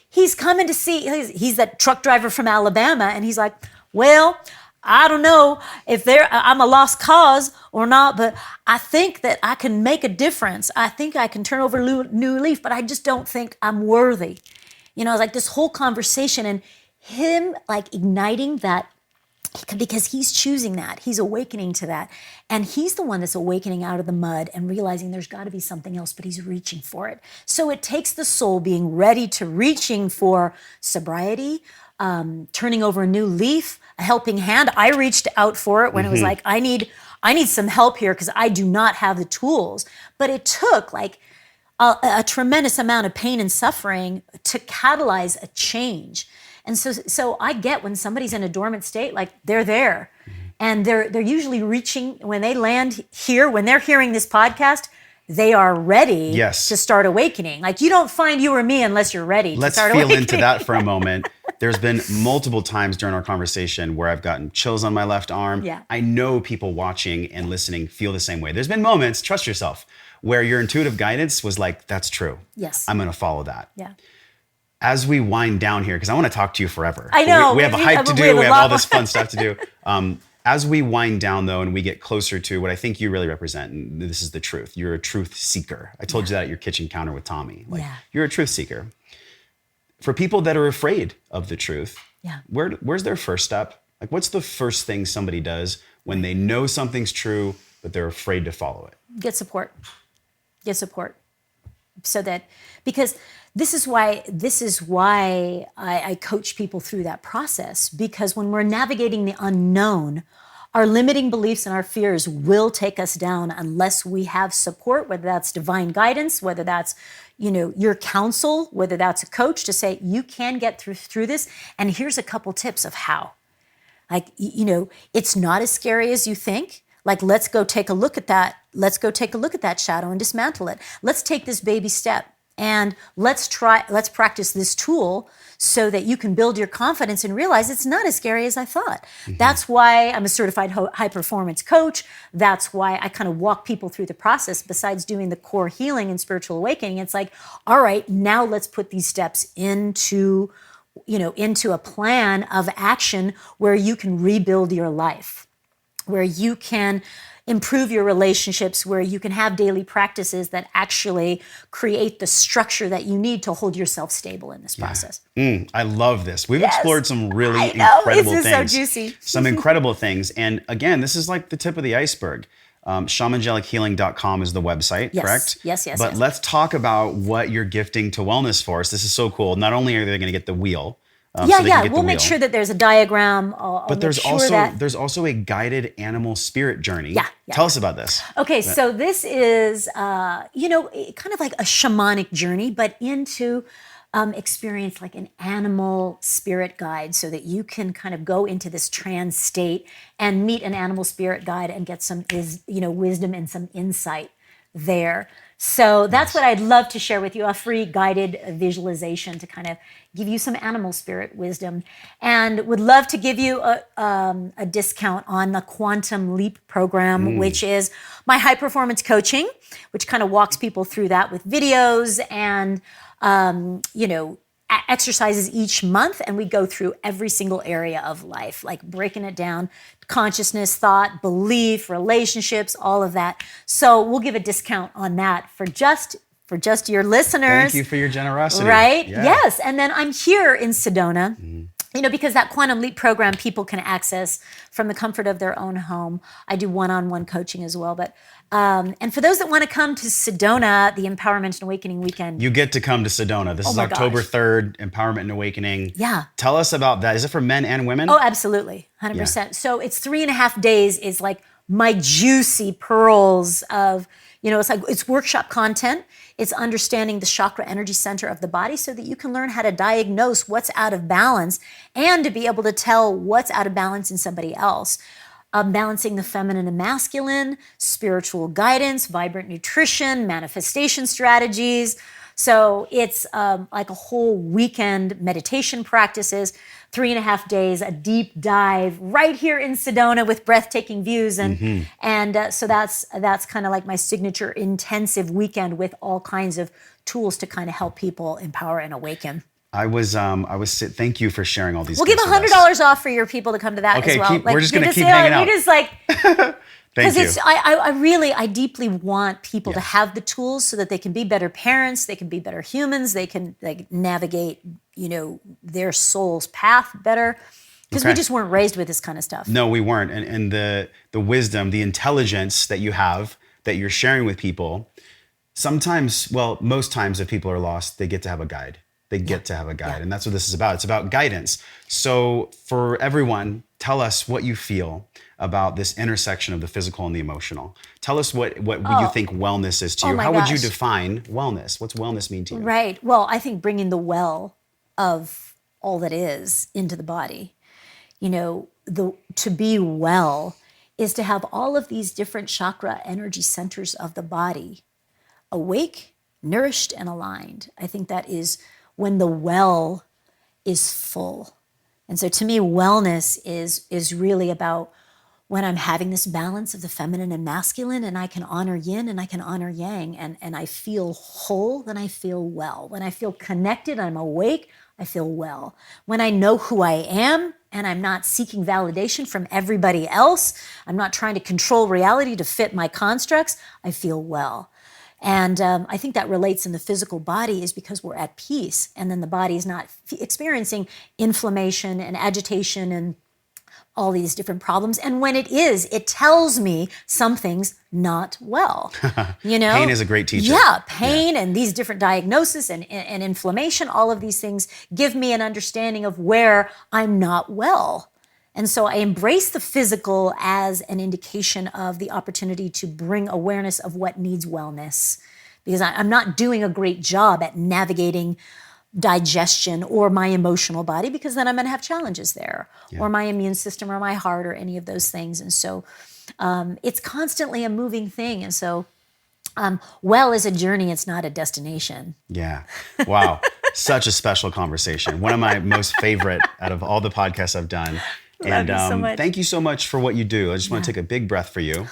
he's coming to see, he's that truck driver from Alabama, and he's like, well, I don't know if I'm a lost cause or not, but I think that I can make a difference. I think I can turn over a new leaf, but I just don't think I'm worthy. Like this whole conversation and him like igniting that, because he's choosing that, he's awakening to that. And he's the one that's awakening out of the mud and realizing there's got to be something else, but he's reaching for it. So it takes the soul being ready to reaching for sobriety, turning over a new leaf, a helping hand. I reached out for it when it was like, I need some help here because I do not have the tools. But it took like a tremendous amount of pain and suffering to catalyze a change. And so I get when somebody's in a dormant state, like they're there. And they're usually reaching, when they land here, when they're hearing this podcast, they are ready to start awakening. Like you don't find you or me unless you're ready to start awakening. Let's feel into that for a moment. There's been multiple times during our conversation where I've gotten chills on my left arm. Yeah. I know people watching and listening feel the same way. There's been moments, trust yourself, where your intuitive guidance was like, that's true. Yes. I'm going to follow that. Yeah. As we wind down here, because I want to talk to you forever. I know. We have a hype to do. We have all this fun stuff to do. As we wind down, though, and we get closer to what I think you really represent, and this is the truth. You're a truth seeker. I told you that at your kitchen counter with Tommy. You're a truth seeker. For people that are afraid of the truth, where's their first step? Like, what's the first thing somebody does when they know something's true, but they're afraid to follow it? Get support. So that, because this is why I coach people through that process, because when we're navigating the unknown, our limiting beliefs and our fears will take us down unless we have support, whether that's divine guidance, whether that's, your counsel, whether that's a coach to say, you can get through this. And here's a couple tips of how. Like, it's not as scary as you think. Like, let's go take a look at that. Let's go take a look at that shadow and dismantle it. Let's take this baby step and let's practice this tool so that you can build your confidence and realize it's not as scary as I thought. That's why I'm a certified high performance coach. That's why I kind of walk people through the process. Besides doing the core healing and spiritual awakening, it's like, all right, now let's put these steps into a plan of action where you can rebuild your life, where you can improve your relationships, where you can have daily practices that actually create the structure that you need to hold yourself stable in this process. I love this. We've explored some really incredible things. This is so juicy. Some incredible things. And again, this is like the tip of the iceberg. Shamangelichealing.com is the website, correct? Yes. But let's talk about what you're gifting to Wellness Force. This is so cool. Not only are they going to get the wheel, we'll make sure that there's a diagram. But there's also a guided animal spirit journey. Tell us about this. Okay, so this is kind of like a shamanic journey, but into experience like an animal spirit guide, so that you can kind of go into this trance state and meet an animal spirit guide and get some wisdom and some insight there. So that's what I'd love to share with you, a free guided visualization to kind of give you some animal spirit wisdom, and would love to give you a discount on the Quantum Leap program, which is my high performance coaching, which kind of walks people through that with videos and, exercises each month, and we go through every single area of life, like breaking it down, consciousness, thought, belief, relationships, all of that. So we'll give a discount on that for just your listeners. Thank you for your generosity. Right? Yeah. Yes. And then I'm here in Sedona. Because that Quantum Leap program people can access from the comfort of their own home. I do one-on-one coaching as well. But and for those that want to come to Sedona, the Empowerment and Awakening Weekend. You get to come to Sedona. This is October 3rd, Empowerment and Awakening. Yeah. Tell us about that. Is it for men and women? Oh, absolutely. 100%. So it's 3.5 days is like my juicy pearls of, it's workshop content. It's understanding the chakra energy center of the body so that you can learn how to diagnose what's out of balance and to be able to tell what's out of balance in somebody else. Balancing the feminine and masculine, spiritual guidance, vibrant nutrition, manifestation strategies. So it's like a whole weekend meditation practices, 3.5 days, a deep dive right here in Sedona with breathtaking views. And so that's kind of like my signature intensive weekend with all kinds of tools to kind of help people empower and awaken. Thank you for sharing all these. We'll give $100 off for your people to come to that as well. We're just going to keep hanging out. You just like, Thank you. Because I deeply want people to have the tools so that they can be better parents, they can be better humans, they can navigate, their soul's path better. Because we just weren't raised with this kind of stuff. No, we weren't. And the wisdom, the intelligence that you have, that you're sharing with people, sometimes, most times if people are lost, they get to have a guide. They get to have a guide. And that's what this is about. It's about guidance. So for everyone, tell us what you feel about this intersection of the physical and the emotional. Tell us what you think wellness is to you. How would you define wellness? What's wellness mean to you? Right. Well, I think bringing the well of all that is into the body. To be well is to have all of these different chakra energy centers of the body awake, nourished, and aligned. I think that is when the well is full. And so to me, wellness is really about when I'm having this balance of the feminine and masculine, and I can honor yin and I can honor yang, and I feel whole, then I feel well. When I feel connected, I'm awake, I feel well. When I know who I am and I'm not seeking validation from everybody else, I'm not trying to control reality to fit my constructs, I feel well. And I think that relates in the physical body is because we're at peace, and then the body is not experiencing inflammation and agitation and all these different problems. And when it is, it tells me something's not well. Pain is a great teacher. Yeah, pain and these different diagnoses and inflammation, all of these things give me an understanding of where I'm not well. And so I embrace the physical as an indication of the opportunity to bring awareness of what needs wellness. Because I'm not doing a great job at navigating digestion or my emotional body, because then I'm going to have challenges there, or my immune system or my heart or any of those things. And so it's constantly a moving thing. And so well is a journey, it's not a destination. Yeah. Wow. Such a special conversation. One of my most favorite out of all the podcasts I've done. Love you so much. Thank you so much for what you do. I just want to take a big breath for you.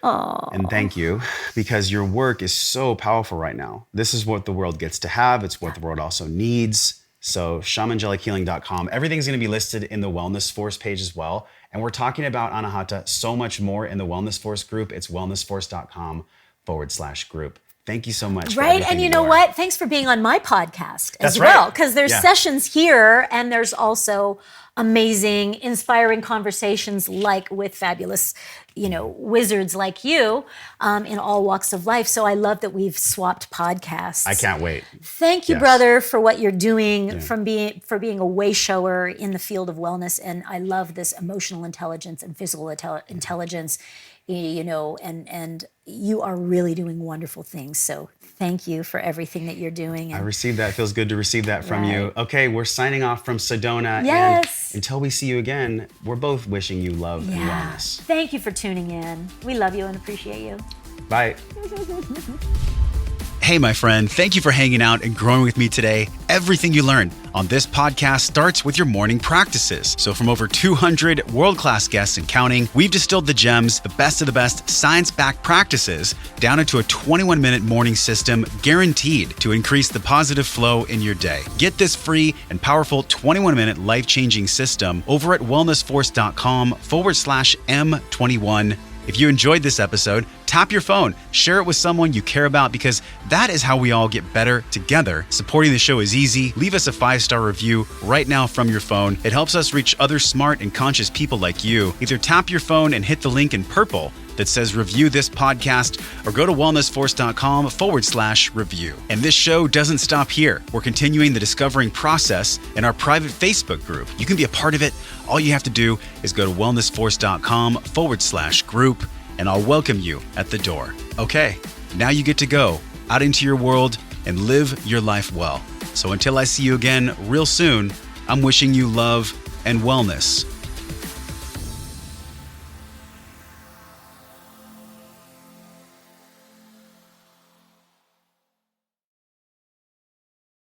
And thank you, because your work is so powerful right now. This is what the world gets to have. It's what the world also needs. So shamangelichealing.com. Everything's going to be listed in the Wellness Force page as well. And we're talking about Anahata so much more in the Wellness Force group. It's wellnessforce.com/group. Thank you so much. Right. And you know what? Thanks for being on my podcast as right. well. Because there's sessions here, and there's also amazing, inspiring conversations like with fabulous, wizards like you in all walks of life. So I love that we've swapped podcasts. I can't wait. Thank you, brother, for what you're doing, for being a way shower in the field of wellness. And I love this emotional intelligence and physical intelligence, and you are really doing wonderful things. So thank you for everything that you're doing. I received that. It feels good to receive that from you. Okay, we're signing off from Sedona. Yes. And until we see you again, we're both wishing you love and wellness. Thank you for tuning in. We love you and appreciate you. Bye. Hey, my friend, thank you for hanging out and growing with me today. Everything you learned, on this podcast starts with your morning practices. So from over 200 world-class guests and counting, we've distilled the gems, the best of the best science-backed practices down into a 21-minute morning system guaranteed to increase the positive flow in your day. Get this free and powerful 21-minute life-changing system over at wellnessforce.com/M21. If you enjoyed this episode, tap your phone, share it with someone you care about, because that is how we all get better together. Supporting the show is easy. Leave us a 5-star review right now from your phone. It helps us reach other smart and conscious people like you. Either tap your phone and hit the link in purple that says review this podcast, or go to wellnessforce.com/review. And this show doesn't stop here. We're continuing the discovering process in our private Facebook group. You can be a part of it. All you have to do is go to wellnessforce.com/group, and I'll welcome you at the door. Okay, now you get to go out into your world and live your life well. So until I see you again real soon, I'm wishing you love and wellness